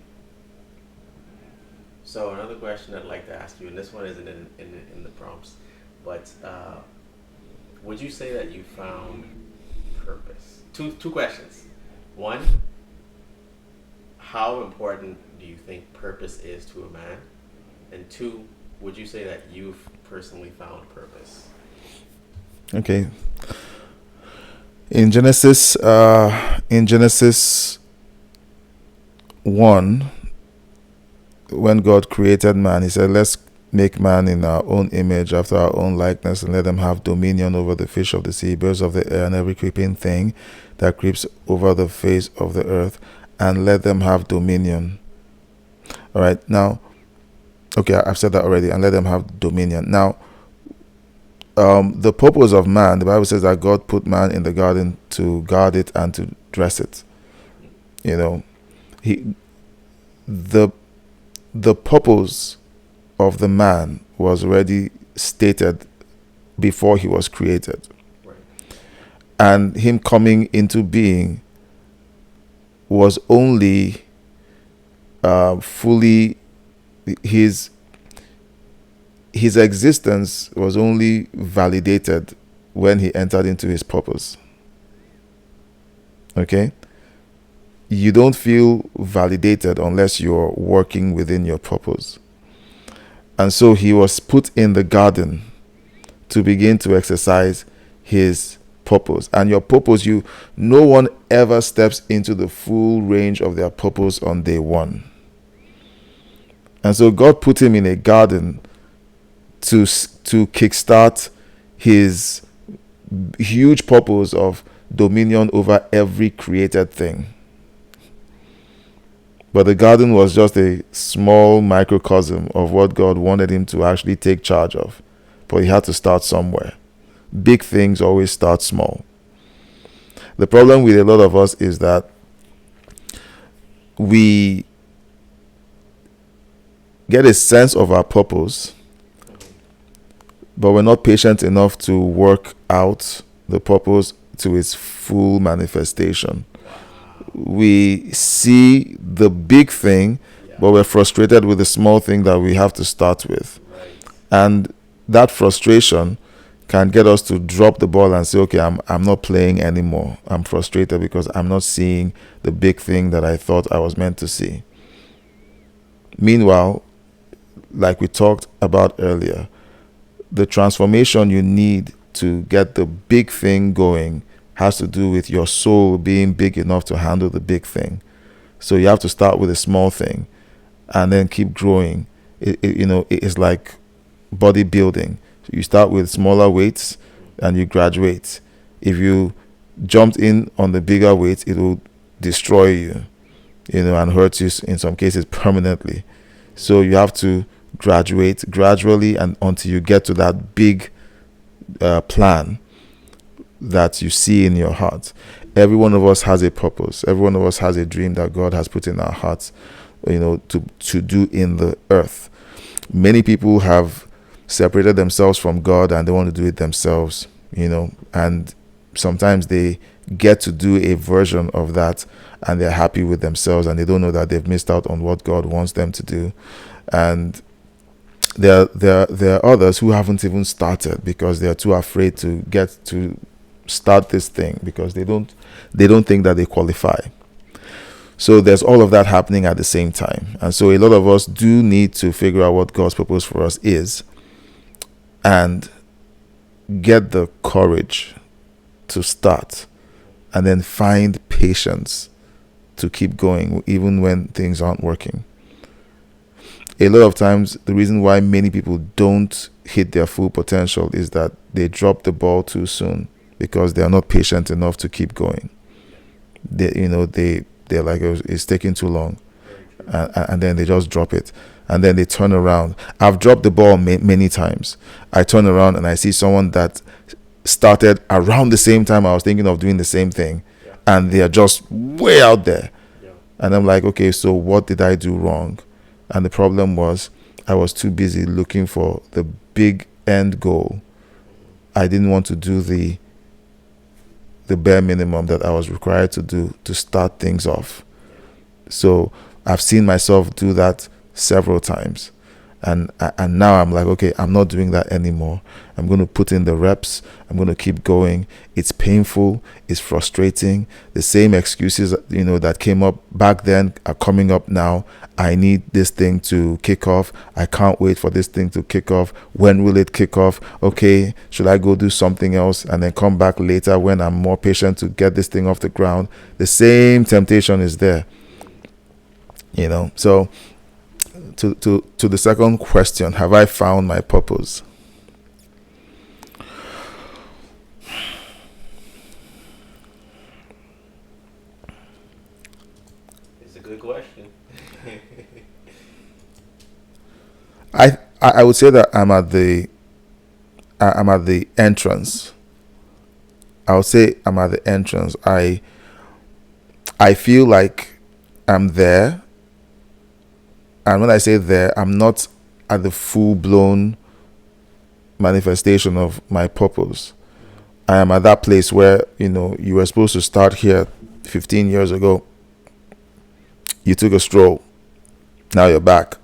So another question I'd like to ask you, and this one isn't in the prompts, but would you say that you found purpose? Two questions. One, how important do you think purpose is to a man? And 2, would you say that you've personally found purpose? Okay. In Genesis 1, when God created man, he said, let's make man in our own image, after our own likeness, and let them have dominion over the fish of the sea, birds of the air, and every creeping thing that creeps over the face of the earth, and let them have dominion. All right, now, okay, I've said that already, and let them have dominion. Now, the purpose of man, the Bible says that God put man in the garden to guard it and to dress it. You know, the purpose of the man was already stated before he was created. Right. And him coming into being was only fully, his existence was only validated when he entered into his purpose. Okay? You don't feel validated unless you're working within your purpose. And so he was put in the garden to begin to exercise his purpose. And your purpose, no one ever steps into the full range of their purpose on day one. And so God put him in a garden to kickstart his huge purpose of dominion over every created thing. But the garden was just a small microcosm of what God wanted him to actually take charge of. But he had to start somewhere. Big things always start small. The problem with a lot of us is that we get a sense of our purpose, but we're not patient enough to work out the purpose to its full manifestation. We see the big thing, but we're frustrated with the small thing that we have to start with. And that frustration can get us to drop the ball and say, okay, I'm not playing anymore. I'm frustrated because I'm not seeing the big thing that I thought I was meant to see. Meanwhile, like we talked about earlier, the transformation you need to get the big thing going has to do with your soul being big enough to handle the big thing. So you have to start with a small thing and then keep growing. It's like bodybuilding. So you start with smaller weights and you graduate. If you jumped in on the bigger weights, it will destroy you, and hurt you in some cases permanently. So you have to graduate gradually and until you get to that big plan that you see in your heart. Every one of us has a purpose. Every one of us has a dream that God has put in our hearts, to do in the earth. Many people have separated themselves from God and they want to do it themselves, and sometimes they get to do a version of that and they're happy with themselves and they don't know that they've missed out on what God wants them to do. And there are others who haven't even started because they're too afraid to get to start this thing because they don't think that they qualify. So there's all of that happening at the same time. And so a lot of us do need to figure out what God's purpose for us is and get the courage to start and then find patience to keep going even when things aren't working. A lot of times, the reason why many people don't hit their full potential is that they drop the ball too soon because they are not patient enough to keep going. They're like, it's taking too long, and then they just drop it, and then they turn around. I've dropped the ball many times. I turn around and I see someone that started around the same time I was thinking of doing the same thing, and they are just way out there. And I'm like, okay, so what did I do wrong? And the problem was I was too busy looking for the big end goal. I didn't want to do the bare minimum that I was required to do to start things off. So I've seen myself do that several times. And now I'm like, okay, I'm not doing that anymore. I'm going to put in the reps. I'm going to keep going. It's painful. It's frustrating. The same excuses, that came up back then are coming up now. I need this thing to kick off. I can't wait for this thing to kick off. When will it kick off? Okay, should I go do something else and then come back later when I'm more patient to get this thing off the ground? The same temptation is there. So to the second question, have I found my purpose? It's a good question. I would say that I'm at the entrance. I would say I'm at the entrance. I feel like I'm there. And when I say there, I'm not at the full-blown manifestation of my purpose. I am at that place where, you were supposed to start here 15 years ago. You took a stroll. Now you're back.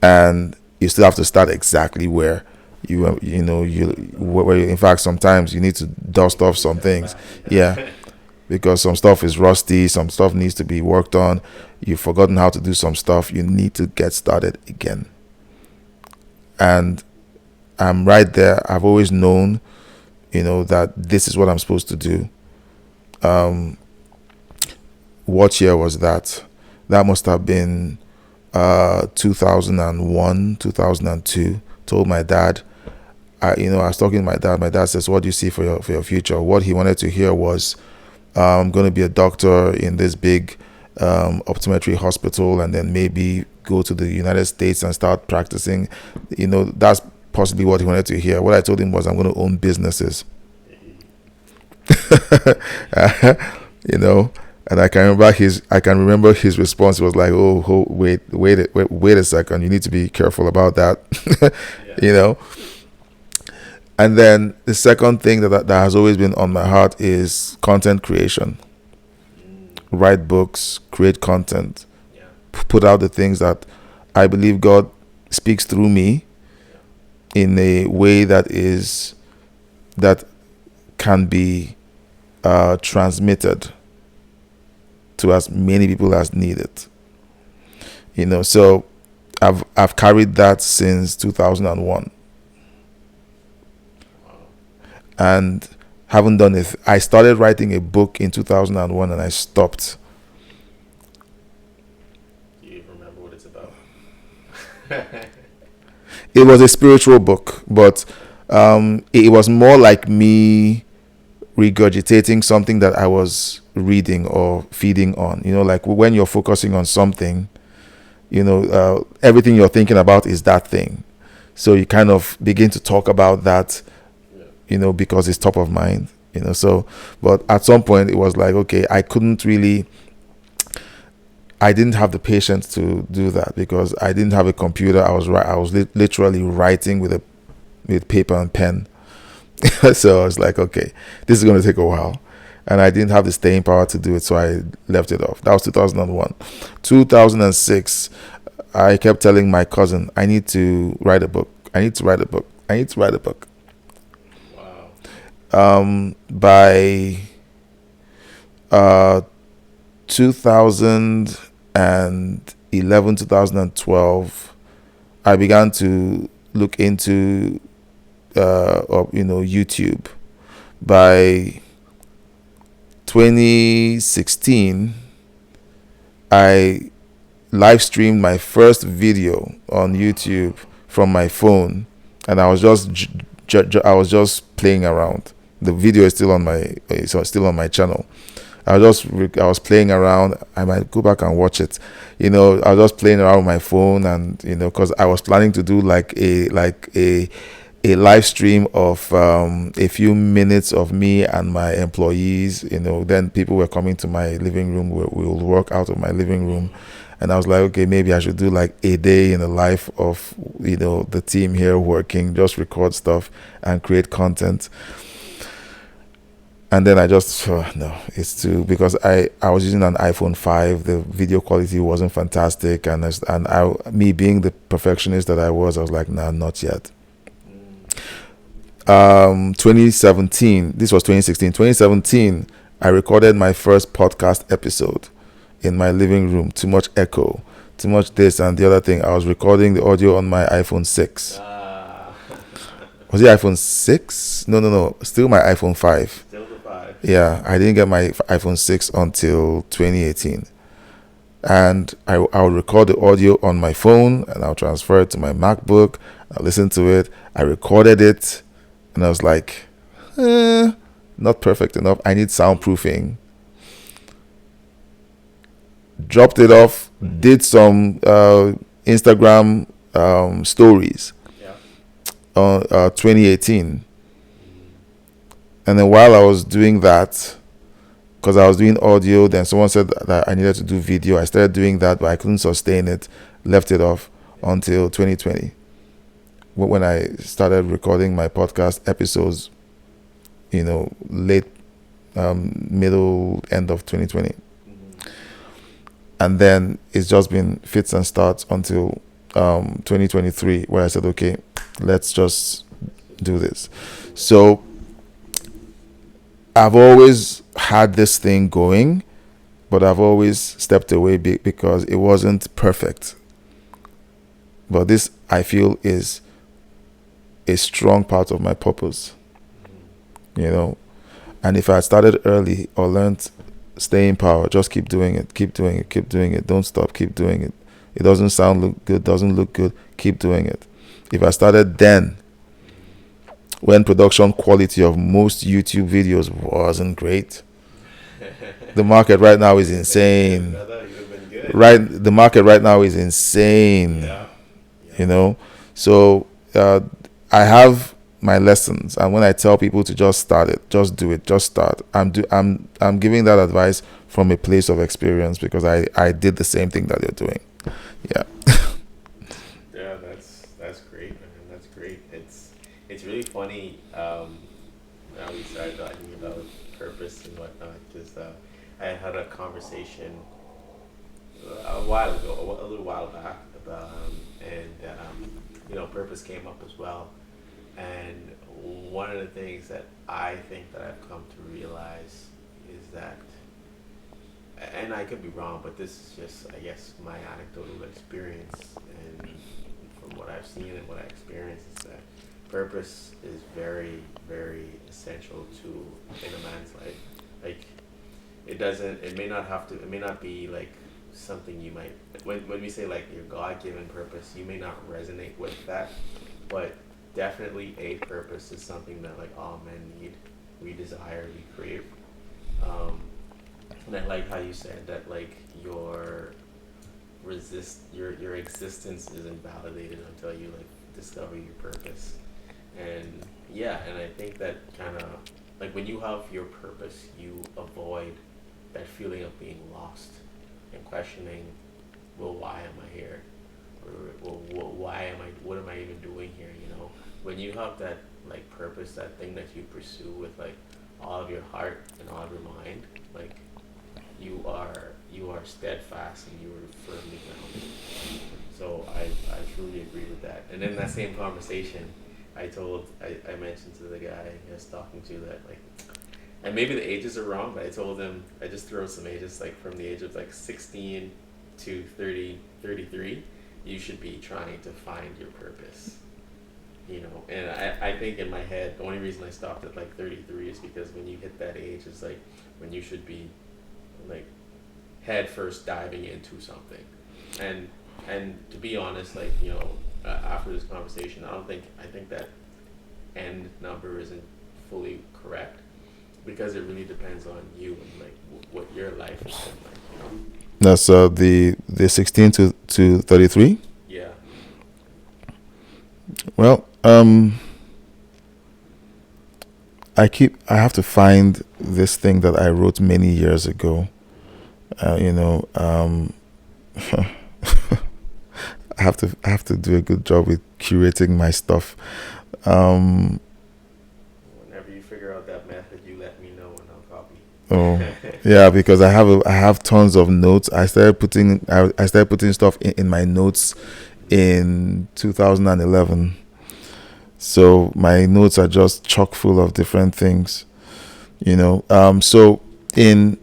And you still have to start exactly where where in fact, sometimes you need to dust off some things. Yeah. Because some stuff is rusty, some stuff needs to be worked on. You've forgotten how to do some stuff. You need to get started again. And I'm right there. I've always known, that this is what I'm supposed to do. What year was that? That must have been 2001, 2002. Told my dad. I was talking to my dad. My dad says, "What do you see for your future?" What he wanted to hear was, I'm going to be a doctor in this big optometry hospital and then maybe go to the United States and start practicing. That's possibly what he wanted to hear. What I told him was, I'm going to own businesses. You know, and I can remember his response was like, oh wait a second, you need to be careful about that. You know. And then the second thing that has always been on my heart is content creation. Write books, create content, put out the things that I believe God speaks through me in a way that can be transmitted to as many people as need it. You know, so I've carried that since 2001, and haven't done it. I started writing a book in 2001 and I stopped. Do you even remember what it's about? It was a spiritual book, but it was more like me regurgitating something that I was reading or feeding on. You know, like when you're focusing on something, you know, everything you're thinking about is that thing. So you kind of begin to talk about that, you know, because it's top of mind, you know. So, but at some point it was like, okay, I didn't have the patience to do that because I didn't have a computer. I was literally writing with paper and pen. So I was like, okay, this is going to take a while. And I didn't have the staying power to do it, so I left it off. That was 2001. 2006, I kept telling my cousin, I need to write a book. I need to write a book. I need to write a book. Wow. By 2011, 2012, I began to look into YouTube. By 2016, I live streamed my first video on YouTube from my phone, and I was just playing around. The video is still on my channel. I was playing around. I might go back and watch it. You know, I was just playing around with my phone, and you know, because I was planning to do like a live stream of a few minutes of me and my employees. You know, then people were coming to my living room. We will work out of my living room, and I was like, okay, maybe I should do like a day in the life of, you know, the team here working. Just record stuff and create content. And then I just it's too, because I was using an iPhone 5. The video quality wasn't fantastic, and me being the perfectionist that I was like, nah, not yet. 2017, this was 2016. 2017, I recorded my first podcast episode in my living room. Too much echo, too much this and the other thing. I was recording the audio on my iPhone 6. Was it iPhone 6? No. Still my iPhone 5. Still the 5. Yeah, I didn't get my iPhone 6 until 2018. And I'll record the audio on my phone and I'll transfer it to my MacBook. I'll listen to it. I recorded it and I was like, not perfect enough. I need soundproofing. Dropped it off, did some Instagram stories on 2018. And then while I was doing that, because I was doing audio, then someone said that I needed to do video. I started doing that, but I couldn't sustain it. Left it off until 2020, when I started recording my podcast episodes, you know, late, middle, end of 2020. And then it's just been fits and starts until 2023, where I said, okay, let's just do this. So I've always had this thing going, but I've always stepped away because it wasn't perfect. But this, I feel, is a strong part of my purpose, you know. And if I had started early or learned stay in power, just keep doing it, don't stop, keep doing it. It doesn't look good, keep doing it. If I started then, when production quality of most YouTube videos wasn't great, the market right now is insane. The market right now is insane. You know, so I have my lessons, and when I tell people to just start it, just do it, just start, I'm giving that advice from a place of experience, because I did the same thing that you're doing. Yeah. Yeah, that's great, man. That's great. It's really funny. Now we started talking about purpose and whatnot, because I had a conversation a while ago, a little while back, about and purpose came up as well. And one of the things that I think that I've come to realize is that, and I could be wrong, but this is just, I guess, my anecdotal experience, and from what I've seen and what I experienced, is that purpose is very, very essential to in a man's life. Like, it may not be like something you might, when we say like your God-given purpose, you may not resonate with that, but definitely a purpose is something that like all men need, we desire, we crave. And I like how you said that like your existence isn't validated until you like discover your purpose. And yeah, and I think that kind of like when you have your purpose, you avoid that feeling of being lost and questioning, well, why am I here? Or well, why am I? What am I even doing here? When you have that like purpose, that thing that you pursue with like all of your heart and all of your mind, like you are steadfast and you are firmly grounded. So I truly agree with that. And in that same conversation, I mentioned to the guy I was talking to that like, and maybe the ages are wrong, but I told him, I just threw some ages like from the age of like 16 to 30, 33, you should be trying to find your purpose. And I think in my head, the only reason I stopped at like 33 is because when you hit that age, it's like when you should be like head first diving into something. And to be honest, like, after this conversation, I think that end number isn't fully correct, because it really depends on you and like what your life has been like. That's the 16 to 33. Yeah. Well, I have to find this thing that I wrote many years ago. I have to do a good job with curating my stuff. Whenever you figure out that method, you let me know and I'll copy. Oh, yeah, because I have tons of notes. I started putting stuff in my notes in 2011. So my notes are just chock full of different things, So in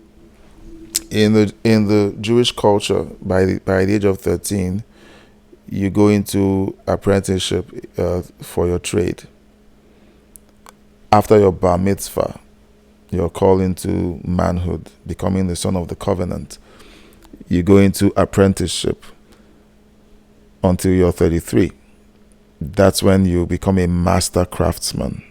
the Jewish culture, by the age of 13, you go into apprenticeship for your trade. After your bar mitzvah, you're called into manhood, becoming the son of the covenant. You go into apprenticeship until you're 33. That's when you become a master craftsman.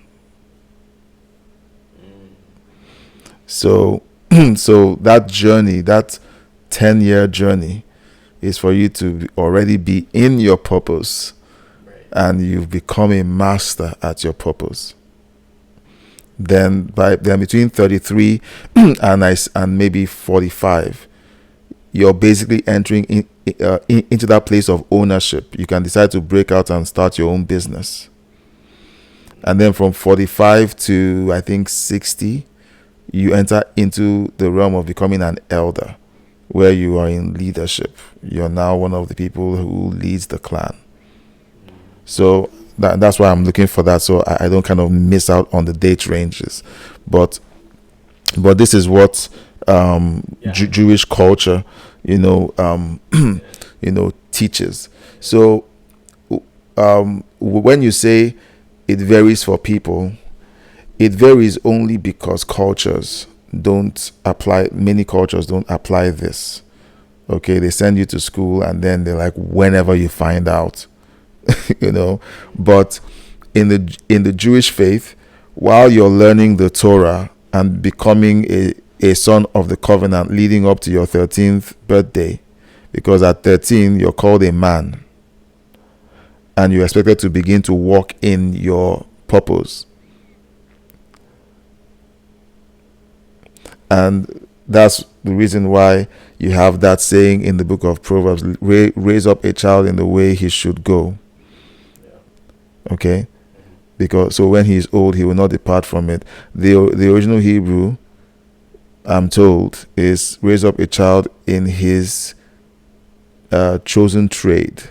So that journey, that 10-year journey, is for you to already be in your purpose, right, and you've become a master at your purpose. Then between 33 and maybe 45, you're basically entering into that place of ownership. You can decide to break out and start your own business. And then from 45 to I think 60, you enter into the realm of becoming an elder, where you are in leadership. You're now one of the people who leads the clan. So that's why I'm looking for that, so I don't kind of miss out on the date ranges. But this is what Jewish culture, teaches. So when you say it varies for people, it varies only because many cultures don't apply this. Okay, they send you to school and then they're like, whenever you find out, but in the Jewish faith, while you're learning the Torah and becoming a son of the covenant leading up to your 13th birthday, because at 13 you're called a man, and you're expected to begin to walk in your purpose. And that's the reason why you have that saying in the book of Proverbs, raise up a child in the way he should go. Okay? Because so when he is old, he will not depart from it. The original Hebrew, I'm told, is raise up a child in his chosen trade.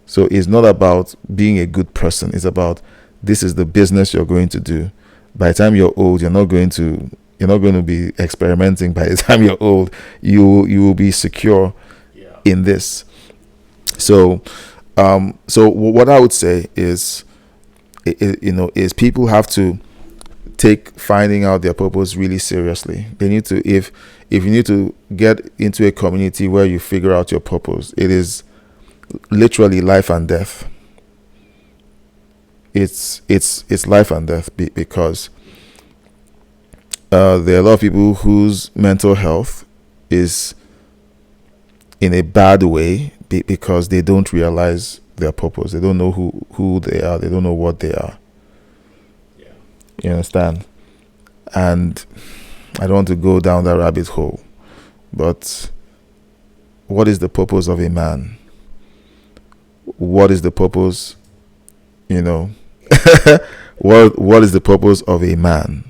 So it's not about being a good person. It's about, this is the business you're going to do. By the time you're old, you're not going to be experimenting. By the time you're old, you will be secure in this. So what I would say is, is people have to take finding out their purpose really seriously. They need to, if you need to get into a community where you figure out your purpose, it is literally life and death. It's life and death, because there are a lot of people whose mental health is in a bad way because they don't realize their purpose. They don't know who they are. They don't know what they are. Yeah. You understand? And I don't want to go down that rabbit hole, but what is the purpose of a man? What is the purpose, what is the purpose of a man?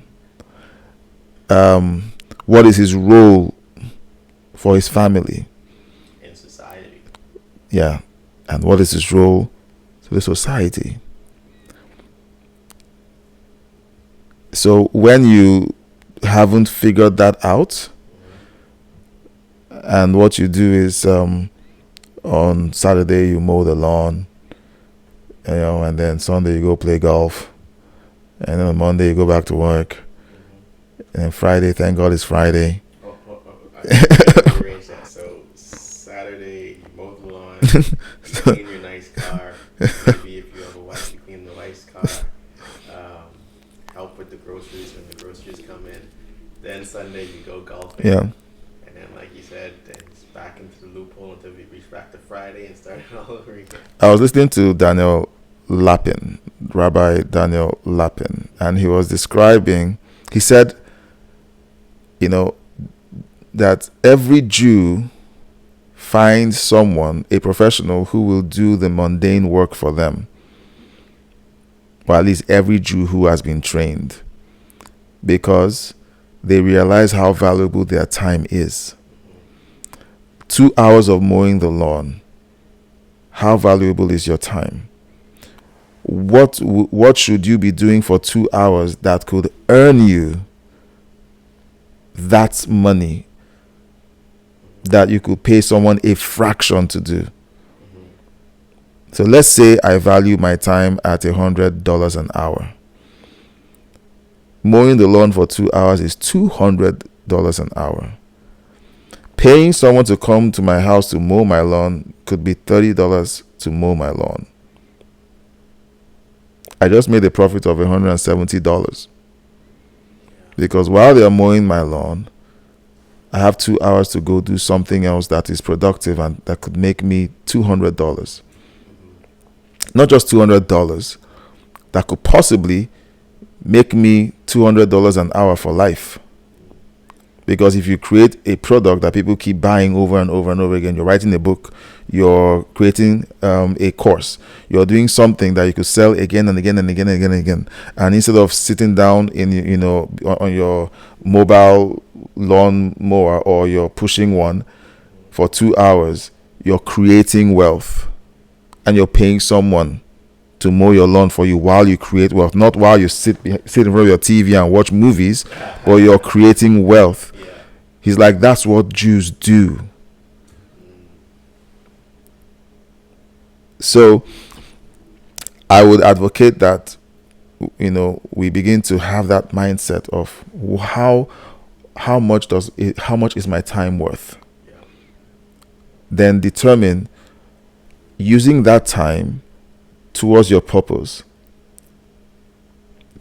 What is his role for his family? In society. Yeah. And what is his role to the society? So when you haven't figured that out, and what you do is on Saturday you mow the lawn, and then Sunday you go play golf, and then on Monday you go back to work, and then Friday, thank God it's Friday. I arrange that. So Saturday you mow the lawn, you clean your nice car. Maybe if you have a wife, you clean the wife's car. Help with the groceries when the groceries come in. Then Sunday you go golfing. Yeah. And then, like you said, then it's back into the loophole until we reach back to Friday and start it all over again. I was listening to Rabbi Daniel Lapin, and he was describing, he said, that every Jew finds someone, a professional, who will do the mundane work for them. Or at least every Jew who has been trained, because they realize how valuable their time is. 2 hours of mowing the lawn, how valuable is your time? What should you be doing for 2 hours that could earn you that money that you could pay someone a fraction to do? So let's say I value my time at $100 an hour. Mowing the lawn for 2 hours is $200 an hour. Paying someone to come to my house to mow my lawn could be $30 to mow my lawn. I just made a profit of $170. Because while they are mowing my lawn, I have 2 hours to go do something else that is productive and that could make me $200. Not just $200, that could possibly make me $200 an hour for life. Because if you create a product that people keep buying over and over and over again, you're writing a book, you're creating a course, you're doing something that you could sell again and again and again and again and again. And instead of sitting down on your mobile lawn mower, or you're pushing one for 2 hours, you're creating wealth, and you're paying someone to mow your lawn for you while you create wealth, not while you sit in front of your TV and watch movies, but you're creating wealth. He's like, that's what Jews do. So I would advocate that, we begin to have that mindset of how much is my time worth? Then determine, using that time towards your purpose.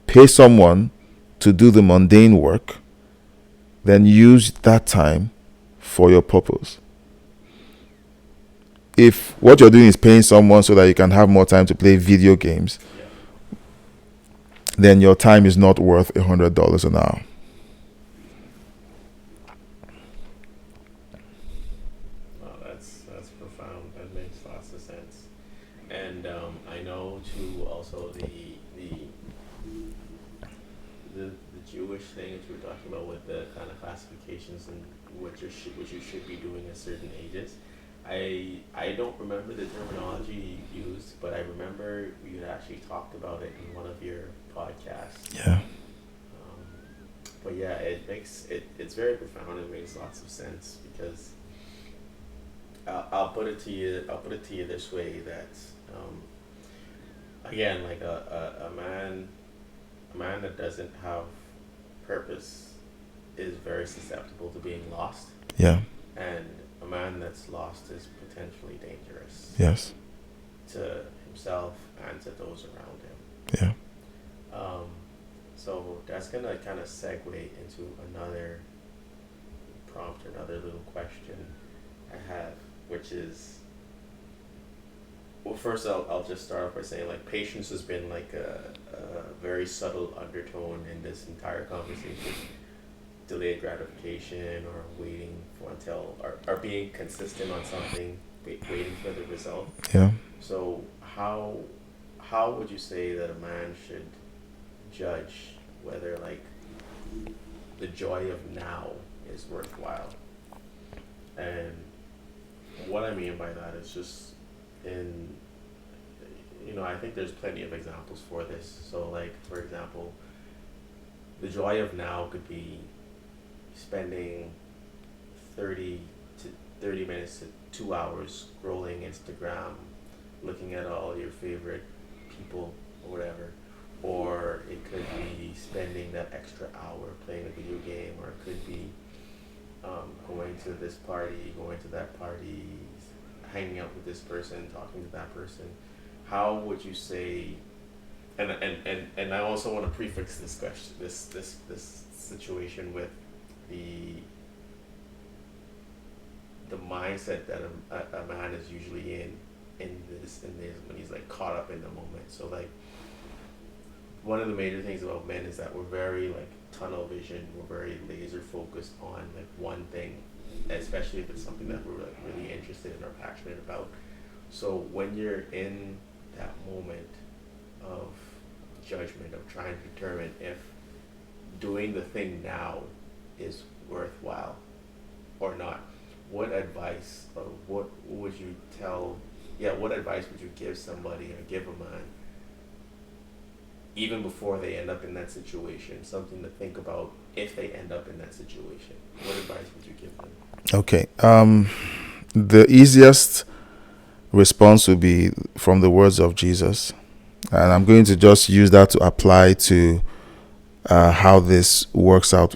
Pay someone to do the mundane work, then use that time for your purpose. if what you're doing is paying someone so that you can have more time to play video games, Yeah. then your time is not worth $100 an hour. Wow, that's profound. That makes lots of sense. And I know too also the Jewish thing that you were talking about with the kind of classifications and what you should be doing at certain ages. I don't remember the terminology you used, but I remember you had actually talked about it in one of your podcasts. Yeah. But yeah, it's very profound. It makes lots of sense because I'll put it to you. I'll put it to you this way that again, like a man that doesn't have purpose is very susceptible to being lost, Yeah. and a man that's lost is potentially dangerous Yes. to himself and to those around him. Yeah. So that's gonna kind of segue into another prompt, another little question I have, which is, well, first I'll just start off by saying like patience has been like a very subtle undertone in this entire conversation. Delayed gratification or waiting for until or being consistent on something, waiting for the result. Yeah. So how would you say that a man should judge whether like the joy of now is worthwhile? And what I mean by that is just in, I think there's plenty of examples for this. So like, for example, the joy of now could be spending 30 minutes to 2 hours scrolling Instagram, looking at all your favorite people or whatever. Or it could be spending that extra hour playing a video game, or it could be going to this party, going to that party, hanging out with this person, talking to that person. How would you say? And I also want to prefix this question, this situation with the mindset that a man is usually in this when he's like caught up in the moment. So like, one of the major things about men is that we're very like tunnel vision. We're very laser focused on like one thing, especially if it's something that we're like really interested in or passionate about. So when you're in that moment of judgment, of trying to determine if doing the thing now is worthwhile or not, what advice or what would you what advice would you give somebody or give a man even before they end up in that situation? Something to think about if they end up in that situation. What advice would you give them? Okay. The easiest response would be from the words of Jesus. And I'm going to just use that to apply to how this works out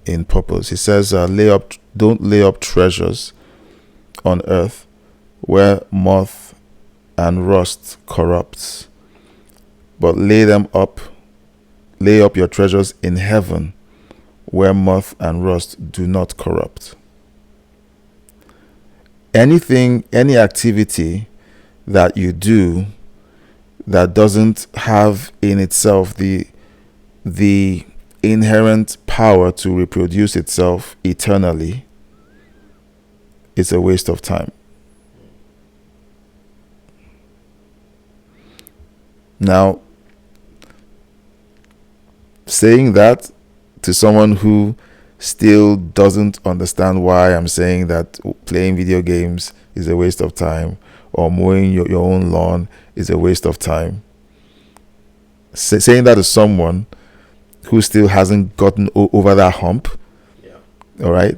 in purpose. He says, don't lay up treasures on earth where moth and rust corrupts, but lay up your treasures in heaven where moth and rust do not corrupt. Any activity that you do that doesn't have in itself the inherent power to reproduce itself eternally, it's a waste of time. Now, saying that to someone who still doesn't understand why I'm saying that playing video games is a waste of time or mowing your own lawn is a waste of time, saying that to someone who still hasn't gotten over that hump, all right,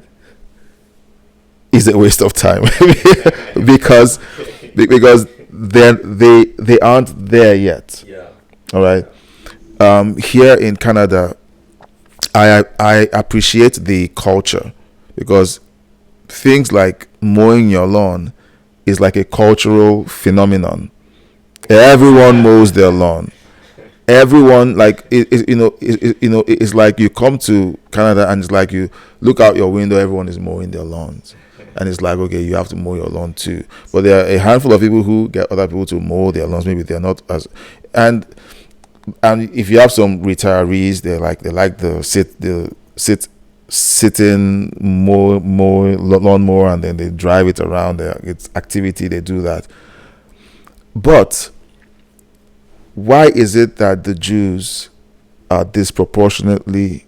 is a waste of time because they aren't there yet. All right. Here in Canada, I appreciate the culture because things like mowing your lawn is like a cultural phenomenon. Everyone mows their lawn. Everyone, like it's like you come to Canada and it's like you look out your window, everyone is mowing their lawns. and it's like, okay, you have to mow your lawn too. But there are a handful of people who get other people to mow their lawns. Maybe they're not as, and if you have some retirees, they like the sitting mow lawnmower, and then they drive it around. It's activity, they do that. But why is it that the Jews are disproportionately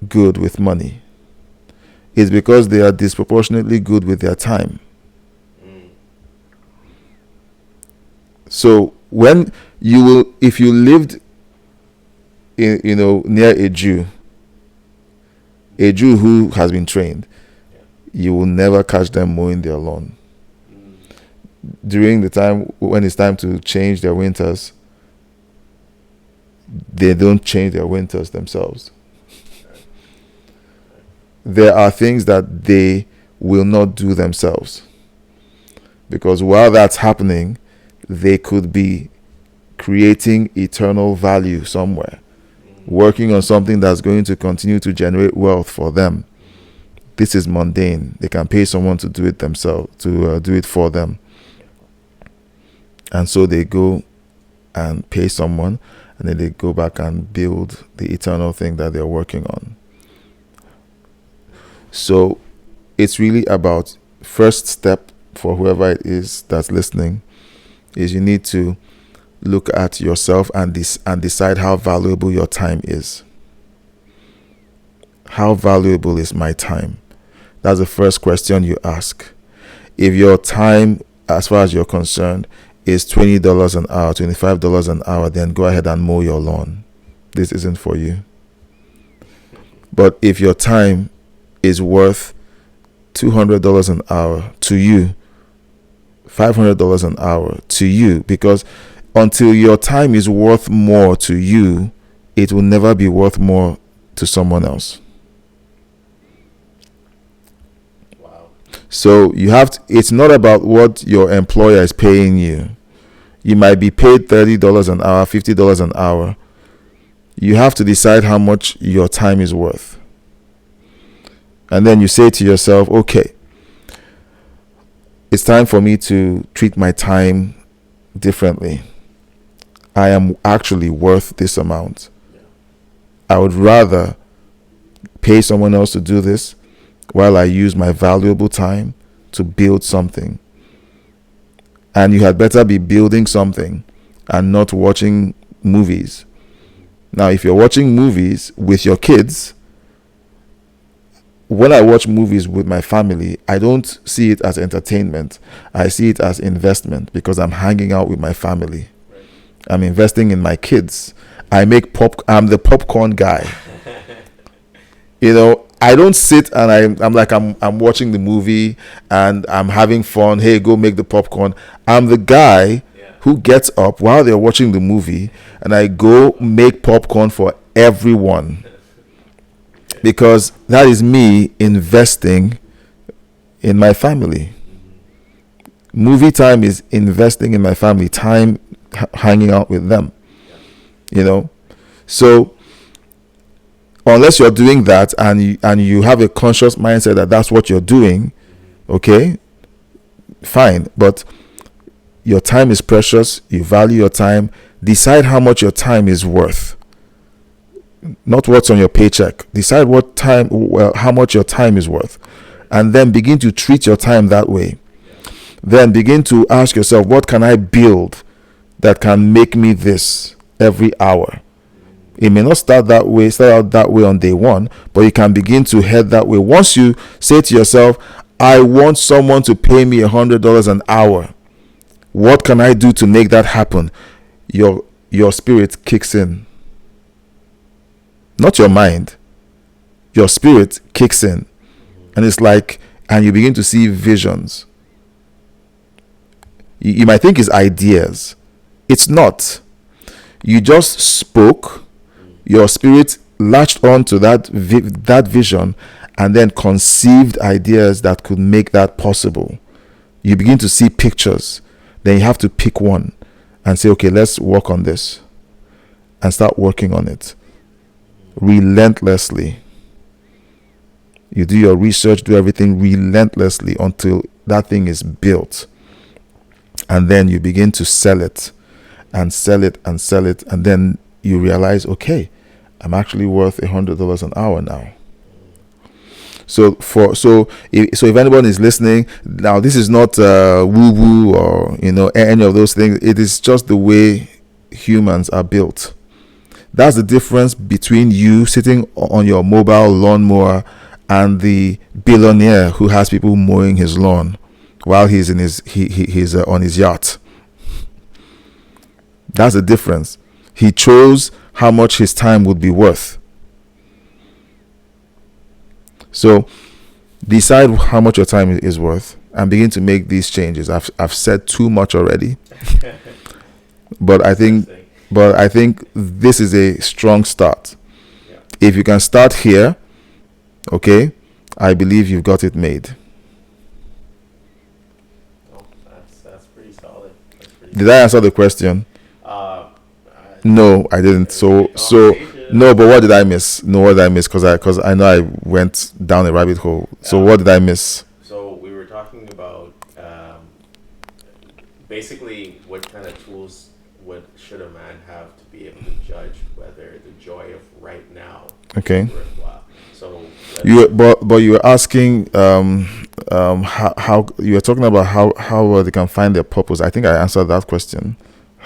good with money? It's because they are disproportionately good with their time. So if you lived near a Jew who has been trained, you will never catch them mowing their lawn. During the time when it's time to change their winters, they don't change their winters themselves. There are things that they will not do themselves, because while that's happening, they could be creating eternal value somewhere, working on something that's going to continue to generate wealth for them. This is mundane. They can pay someone to do it themselves, to do it for them. And so they go and pay someone, and then they go back and build the eternal thing that they're working on. So it's really about, first step for whoever it is that's listening, is you need to look at yourself and decide how valuable your time is. How valuable is my time? That's the first question you ask. If your time, as far as you're concerned, is $20 an hour, $25 an hour, then go ahead and mow your lawn. This isn't for you. But if your time is worth $200 an hour to you, $500 an hour to you, because until your time is worth more to you, it will never be worth more to someone else. Wow. So you have to, it's not about what your employer is paying you. You might be paid $30 an hour, $50 an hour. You have to decide how much your time is worth. And then you say to yourself, okay, it's time for me to treat my time differently. I am actually worth this amount. I would rather pay someone else to do this while I use my valuable time to build something. And you had better be building something and not watching movies. Now, if you're watching movies with your kids, when I watch movies with my family, I don't see it as entertainment. I see it as investment, because I'm hanging out with my family. I'm investing in my kids. I'm the popcorn guy. I don't sit and I'm watching the movie and I'm having fun. Hey, go make the popcorn. I'm the guy who gets up while they're watching the movie, and I go make popcorn for everyone. Because that is me investing in my family. Movie time is investing in my family, time hanging out with them. So unless you're doing that and you have a conscious mindset that that's what you're doing, okay, fine. But your time is precious. You value your time. Decide how much your time is worth. Not what's on your paycheck. Decide how much your time is worth, and then begin to treat your time that way. Then begin to ask yourself, what can I build that can make me this every hour? It may not start out that way on day one, but you can begin to head that way. Once you say to yourself, I want someone to pay me $100 an hour, what can I do to make that happen? Your spirit kicks in. Not your mind. Your spirit kicks in. And it's like, and you begin to see visions. You might think it's ideas. It's not. You just spoke. Your spirit latched on to that vision and then conceived ideas that could make that possible. You begin to see pictures. Then you have to pick one and say, okay, let's work on this, and start working on it relentlessly. You do your research, do everything relentlessly until that thing is built. And then you begin to sell it and sell it and sell it. And then you realize, okay, I'm actually worth $100 an hour now. So if anyone is listening now, this is not woo woo or any of those things. It is just the way humans are built. That's the difference between you sitting on your mobile lawnmower and the billionaire who has people mowing his lawn while he's in he's on his yacht. That's the difference. He chose how much his time would be worth. So decide how much your time is worth and begin to make these changes. I've said too much already, but I think this is a strong start. Yeah. If you can start here, okay, I believe you've got it made. Oh, that's pretty solid. Did I answer the question? No, I didn't. So no, but what did I miss? No, what did I miss? Because I know I went down a rabbit hole. So what did I miss? So we were talking about basically what kind of tools should a man have to be able to judge whether the joy of right now Okay. is worthwhile. So But you were asking how you were talking about how they can find their purpose. I think I answered that question.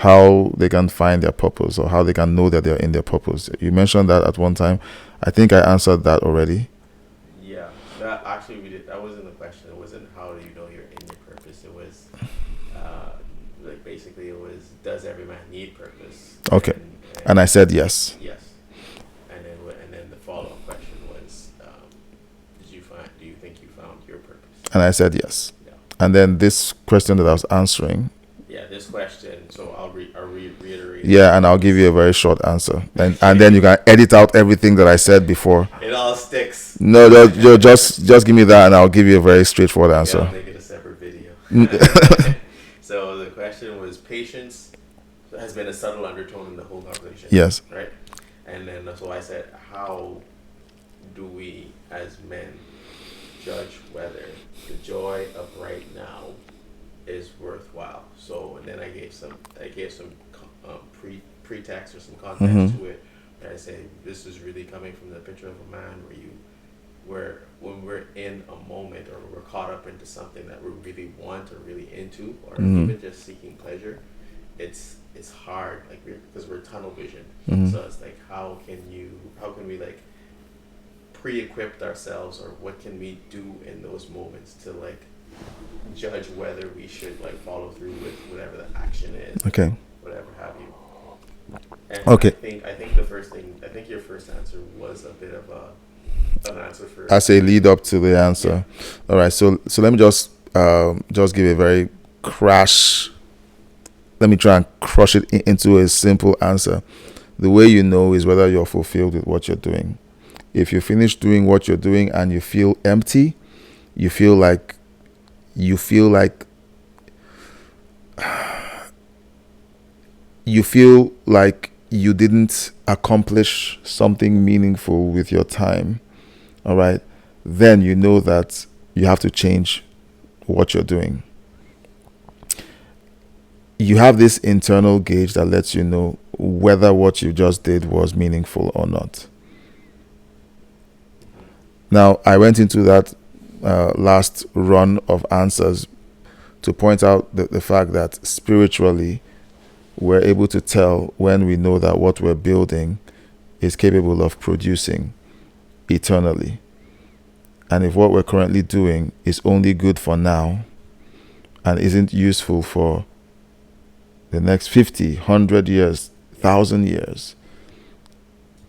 How they can find their purpose or how they can know that they're in their purpose. You mentioned that at one time. I think I answered that already. Yeah, that actually we did. That wasn't the question. It wasn't how do you know you're in your purpose. It was like basically it was, does every man need purpose? Okay, and I said yes. Yes, and then the follow-up question was, do you think you found your purpose? And I said yes. Yeah. And then this question that I was answering. Yeah, this question. So I'll reiterate. Yeah, and I'll give you a very short answer, and then you can edit out everything that I said before. It all sticks. No, just give me that, and I'll give you a very straightforward answer. Yeah, I'll make it a separate video. So the question was, patience has been a subtle undertone in the whole conversation. Yes. Right? And then so I said, how do we as men judge whether the joy of right now is worthwhile? So, and then I gave some pretext or some context to it. And I say, this is really coming from the picture of a man where when we're in a moment or we're caught up into something that we really want or really into, or even just seeking pleasure, it's hard, like because we're tunnel vision. So it's like, how can we like pre-equip ourselves, or what can we do in those moments to like judge whether we should like follow through with whatever the action is, Okay. whatever have you. And Okay. I think your first answer was a bit of an answer for As a lead up to the answer. Yeah. All right. So let me just give a very crash. Let me try and crush it into a simple answer. The way you know is whether you're fulfilled with what you're doing. If you finish doing what you're doing and you feel empty, you feel like you didn't accomplish something meaningful with your time, all right, then you know that you have to change what you're doing. You have this internal gauge that lets you know whether what you just did was meaningful or not. Now, I went into that last run of answers to point out the fact that spiritually, we're able to tell when we know that what we're building is capable of producing eternally. And if what we're currently doing is only good for now and isn't useful for the next 50, 100 years, 1,000 years,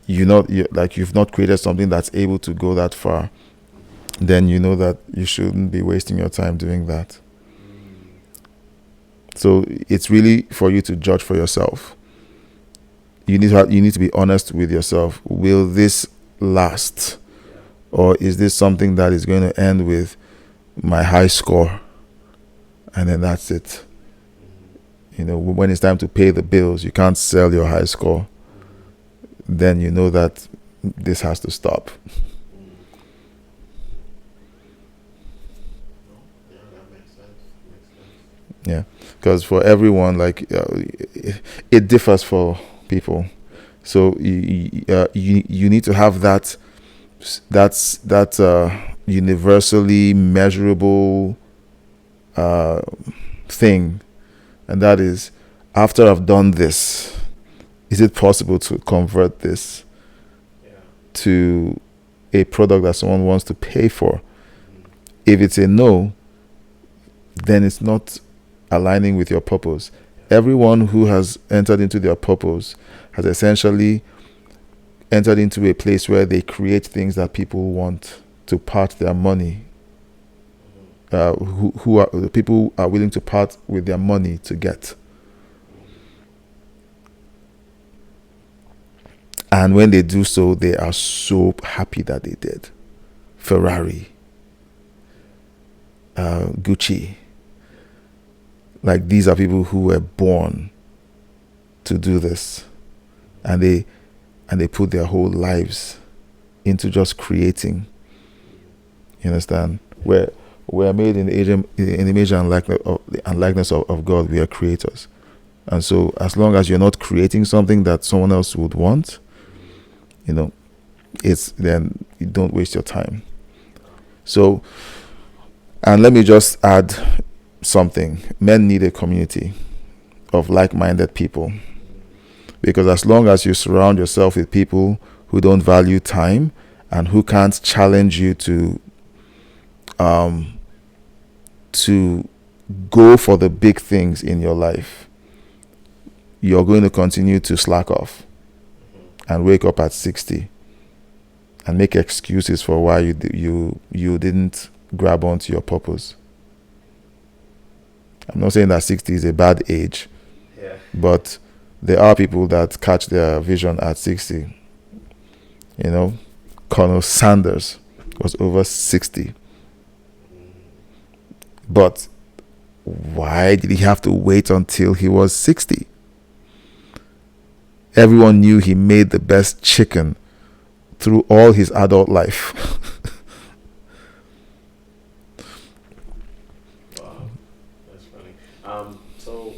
you've not created something that's able to go that far, then you know that you shouldn't be wasting your time doing that. So it's really for you to judge for yourself. You need to be honest with yourself. Will this last? Or is this something that is going to end with my high score? And then that's it. When it's time to pay the bills, you can't sell your high score. Then you know that this has to stop. Yeah, because for everyone, like it differs for people. So you need to have that universally measurable uh, thing, and that is, after I've done this, is it possible to convert this Yeah. to a product that someone wants to pay for? If it's a no, then it's not aligning with your purpose. Everyone who has entered into their purpose has essentially entered into a place where they create things that people want to part their money. Who are the people who are willing to part with their money to get. And when they do so, they are so happy that they did. Ferrari, Gucci. Like, these are people who were born to do this, and they put their whole lives into just creating. You understand? We're made in the image and likeness of God. We are creators, and so as long as you're not creating something that someone else would want, then you don't waste your time. So, and let me just add something. Men need a community of like-minded people, because as long as you surround yourself with people who don't value time and who can't challenge you to go for the big things in your life, you're going to continue to slack off and wake up at 60 and make excuses for why you didn't grab onto your purpose. I'm not saying that 60 is a bad age, but there are people that catch their vision at 60. Colonel Sanders was over 60. But why did he have to wait until he was 60? Everyone knew he made the best chicken through all his adult life. Wow, that's funny. So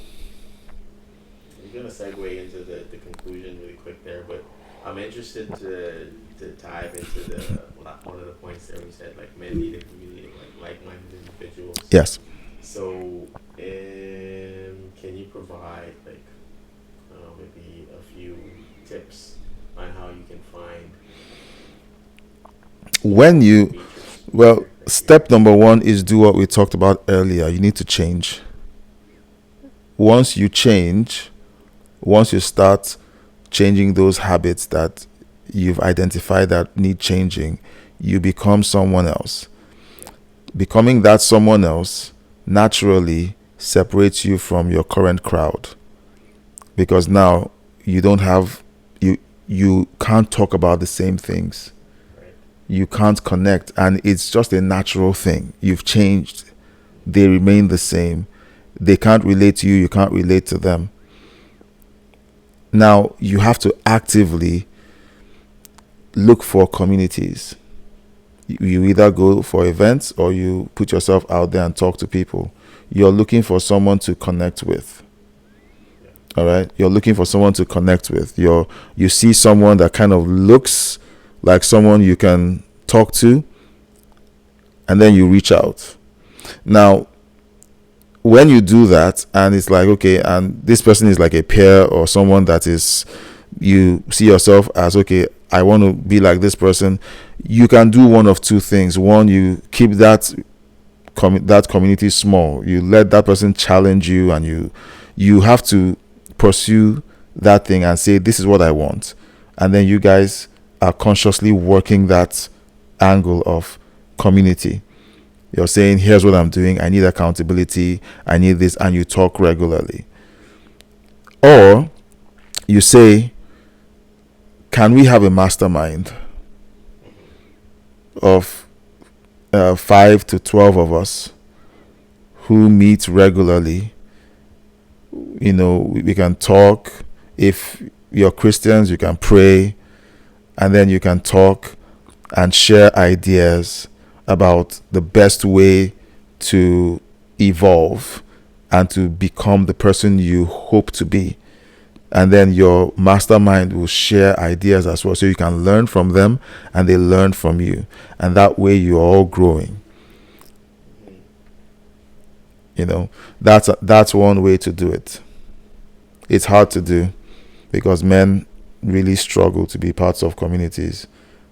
you're gonna segue into the conclusion really quick there, but I'm interested to dive into one of the points there we said, like, men need a community of like-minded individuals. Yes. So, can you provide maybe a few tips on how you can find step number one is do what we talked about earlier. You need to change. Once you start changing those habits that you've identified that need changing, you become someone else. Becoming that someone else naturally separates you from your current crowd, because now you can't talk about the same things. You can't connect, and it's just a natural thing. You've changed. They remain the same. They can't relate to you. You can't relate to them. Now you have to actively look for communities. You either go for events or you put yourself out there and talk to people. You're looking for someone to connect with. All right? You're looking for someone to connect with. You see someone that kind of looks like someone you can talk to, and then you reach out. Now, when you do that, and it's like, okay, and this person is like a peer or someone that is, you see yourself as, okay, I want to be like this person, you can do one of two things. One, you keep that community small. You let that person challenge you, and you have to pursue that thing and say, this is what I want. And then you guys are consciously working that angle of community. You're saying, here's what I'm doing. I need accountability. I need this. And you talk regularly. Or you say, can we have a mastermind of 5 to 12 of us who meet regularly? We can talk. If you're Christians, you can pray, and then you can talk and share ideas about the best way to evolve and to become the person you hope to be. And then your mastermind will share ideas as well, so you can learn from them and they learn from you, and that way you're all growing. That's one way to do it. It's hard to do because men really struggle to be parts of communities.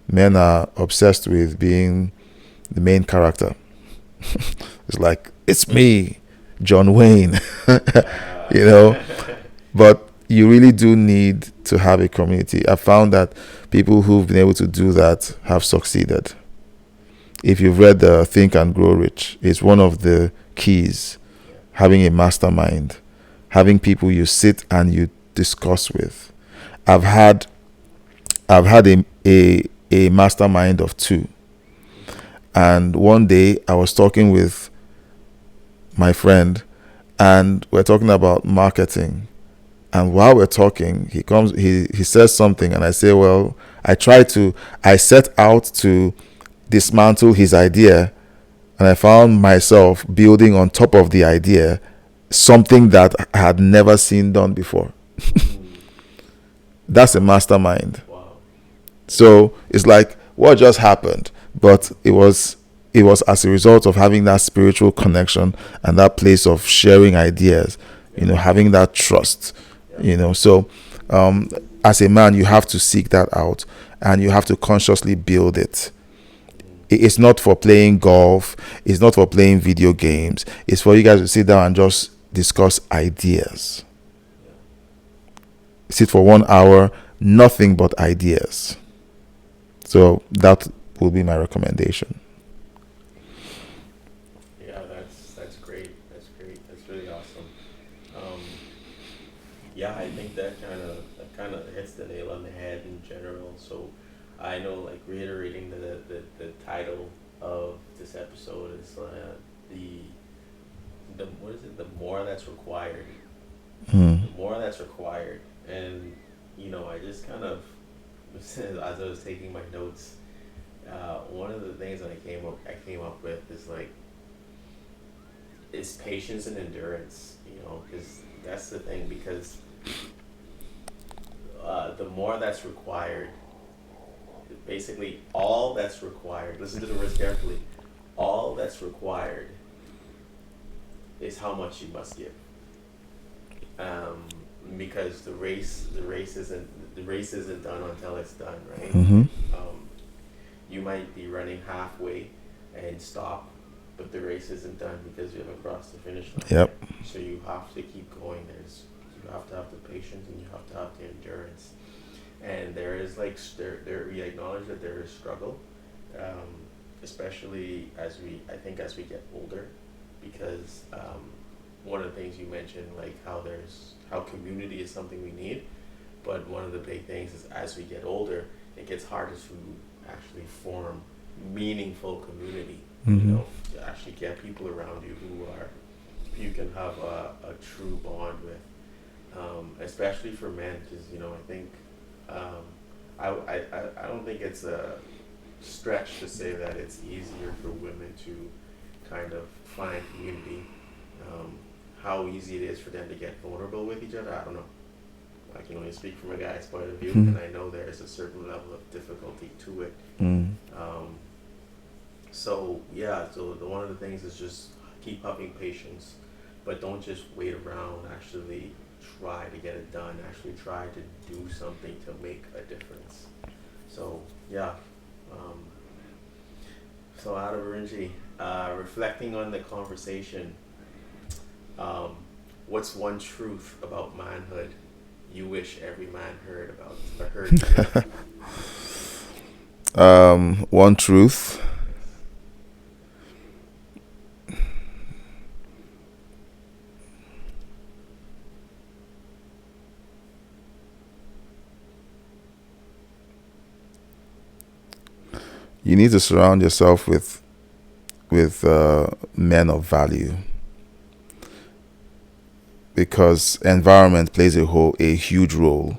Men are obsessed with being the main character. It's like, it's me, John Wayne. But you really do need to have a community. I found that people who've been able to do that have succeeded. If you've read the Think and Grow Rich, it's one of the keys. Having a mastermind, having people you sit and you discuss with. I've had a mastermind of 2, and one day I was talking with my friend, and we're talking about marketing. And while we're talking, he says something, and I say, well, I set out to dismantle his idea, and I found myself building on top of the idea something that I had never seen done before. That's a mastermind. Wow. So it's like, what just happened? But it was as a result of having that spiritual connection and that place of sharing ideas, having that trust. So as a man, you have to seek that out, and you have to consciously build it. It's not for playing golf. It's not for playing video games. It's for you guys to sit down and just discuss ideas. Sit for 1 hour, nothing but ideas. So that will be my recommendation. Yeah, that's great. That's great. That's really awesome. Yeah, I think that kind of hits the nail on the head in general. So I know, like, reiterating the title of this episode is the what is it? The more that's required. The more that's required, and I just kind of, as I was taking my notes, one of the things that I came up with is like, is patience and endurance. Because that's the thing. Because the more that's required. Basically, all that's required, listen to the words carefully, all that's required is how much you must give. Because the race isn't done until it's done, right? Mm-hmm. You might be running halfway and stop, but the race isn't done because you haven't crossed the finish line. Yep. So you have to keep going. You have to have the patience, and you have to have the endurance. And there is we acknowledge that there is struggle, especially as we get older, because one of the things you mentioned, like how community is something we need, but one of the big things is, as we get older, it gets harder to actually form meaningful community. Mm-hmm. To actually get people around you who you can have a true bond with, especially for men, because I think. I don't think it's a stretch to say that it's easier for women to kind of find community. How easy it is for them to get vulnerable with each other, I don't know. I can only speak from a guy's point of view, and I know there's a certain level of difficulty to it. So one of the things is just keep having patience, but don't just wait around. Actually try to get it done. Actually try to do something to make a difference. So so Adaberemchi, reflecting on the conversation, what's one truth about manhood you wish every man heard One truth. You need to surround yourself with men of value, because environment plays a huge role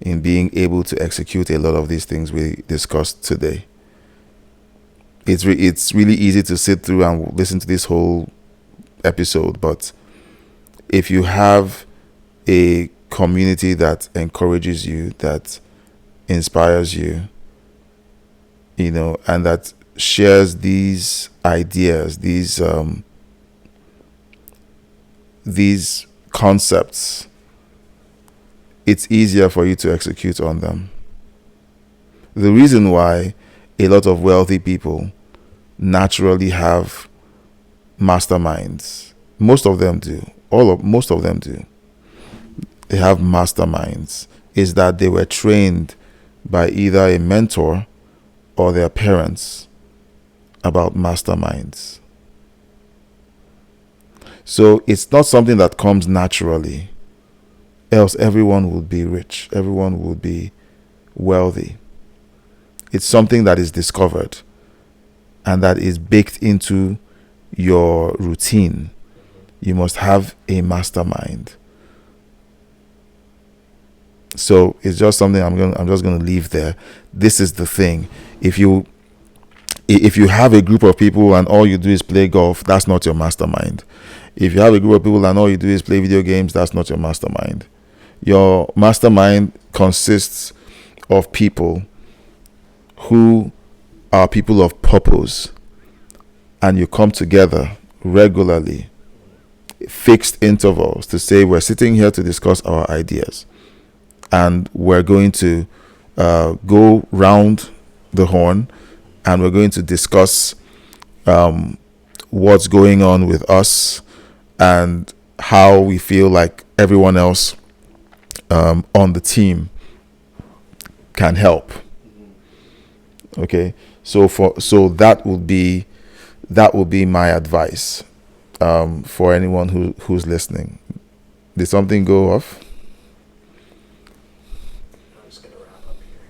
in being able to execute a lot of these things we discussed today. It's really easy to sit through and listen to this whole episode, but if you have a community that encourages you, that inspires you, and that shares these ideas, these concepts, it's easier for you to execute on them. The reason why a lot of wealthy people naturally have masterminds, most of them do, most of them do, they have masterminds, is that they were trained by either a mentor or their parents about masterminds. So it's not something that comes naturally, else everyone would be rich, everyone would be wealthy. It's something that is discovered and that is baked into your routine. You must have a mastermind. So it's just something I'm just gonna leave there. This is the thing. If you have a group of people and all you do is play golf, that's not your mastermind. If you have a group of people and all you do is play video games, that's not your mastermind. Your mastermind consists of people who are people of purpose, and you come together regularly, fixed intervals, to say we're sitting here to discuss our ideas, and we're going to go round the horn, and we're going to discuss what's going on with us and how we feel like everyone else on the team can help. Okay, so that would be my advice for anyone who's listening. Did something go off? I'm just gonna wrap up here.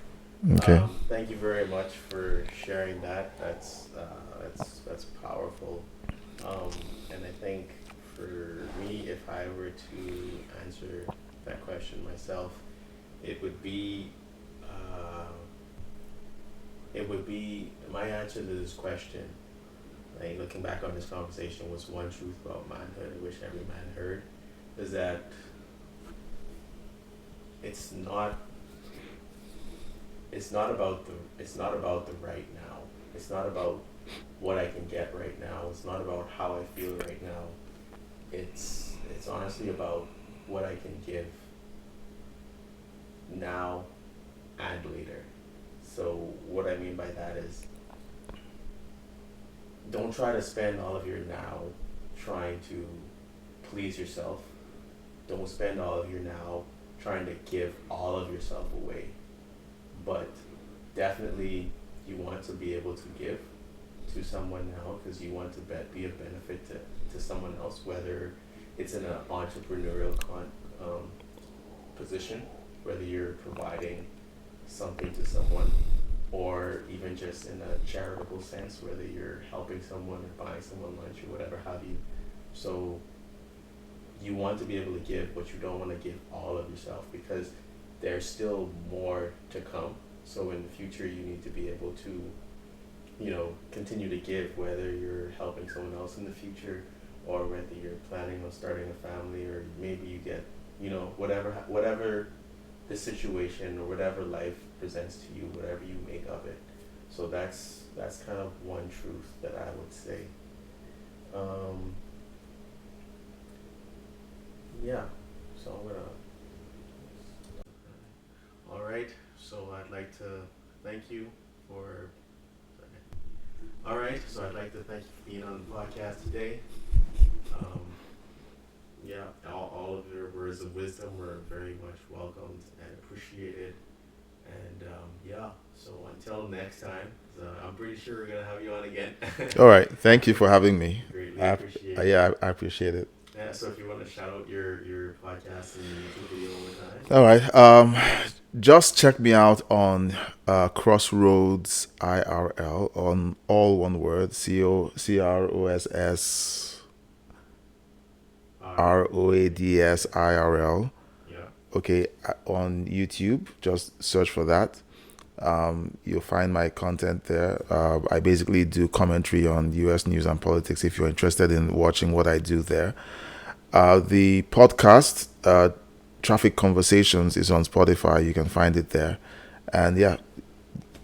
Okay. Thank you very much for sharing that. That's powerful. And I think for me, if I were to answer that question myself, it would be my answer to this question. Like, looking back on this conversation, was one truth about manhood I wish every man heard, is that it's not about the right now. It's not about what I can get right now. It's not about how I feel right now. It's honestly about what I can give now and later. So what I mean by that is, don't try to spend all of your now trying to please yourself. Don't spend all of your now trying to give all of yourself away. But definitely you want to be able to give to someone now, because you want to be a benefit to someone else, whether it's in an entrepreneurial position, whether you're providing something to someone, or even just in a charitable sense, whether you're helping someone or buying someone lunch or whatever have you. So you want to be able to give, but you don't want to give all of yourself, because there's still more to come. So in the future, you need to be able to, continue to give, whether you're helping someone else in the future, or whether you're planning on starting a family, or maybe you get, whatever the situation or whatever life presents to you, whatever you make of it. So that's kind of one truth that I would say. Yeah. So I'm gonna. All right. So I'd like to thank you for. All right. So I'd like to thank you for being on the podcast today. Yeah, all of your words of wisdom were very much welcomed and appreciated. And so until next time, I'm pretty sure we're gonna have you on again. All right. Thank you for having me. Greatly appreciate it. Yeah, I appreciate it. Yeah. So if you want to shout out your podcast and YouTube video one more time. All right. Just check me out on Crossroads IRL, on all one word, CROSSROADSIRL. Yeah. Okay, on YouTube, just search for that. You'll find my content there. I basically do commentary on U.S. news and politics if you're interested in watching what I do there. The podcast, Traffic Conversations, is on Spotify. You can find it there. And yeah,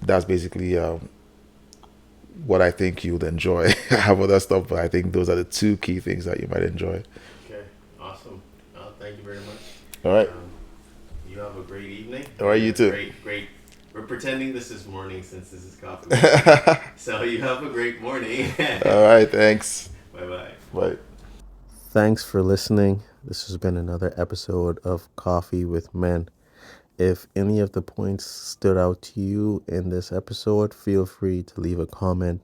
that's basically what I think you'd enjoy. I have other stuff, but I think those are the two key things that you might enjoy. Okay, awesome. Thank you very much. All right. You have a great evening. All right, you too. Great. We're pretending this is morning since this is coffee. So you have a great morning. All right, thanks. Bye-bye. Bye. Thanks for listening. This has been another episode of Coffee with Men. If any of the points stood out to you in this episode, feel free to leave a comment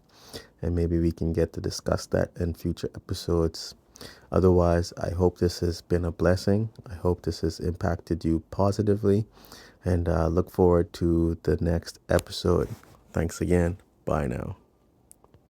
and maybe we can get to discuss that in future episodes. Otherwise, I hope this has been a blessing. I hope this has impacted you positively and look forward to the next episode. Thanks again. Bye now.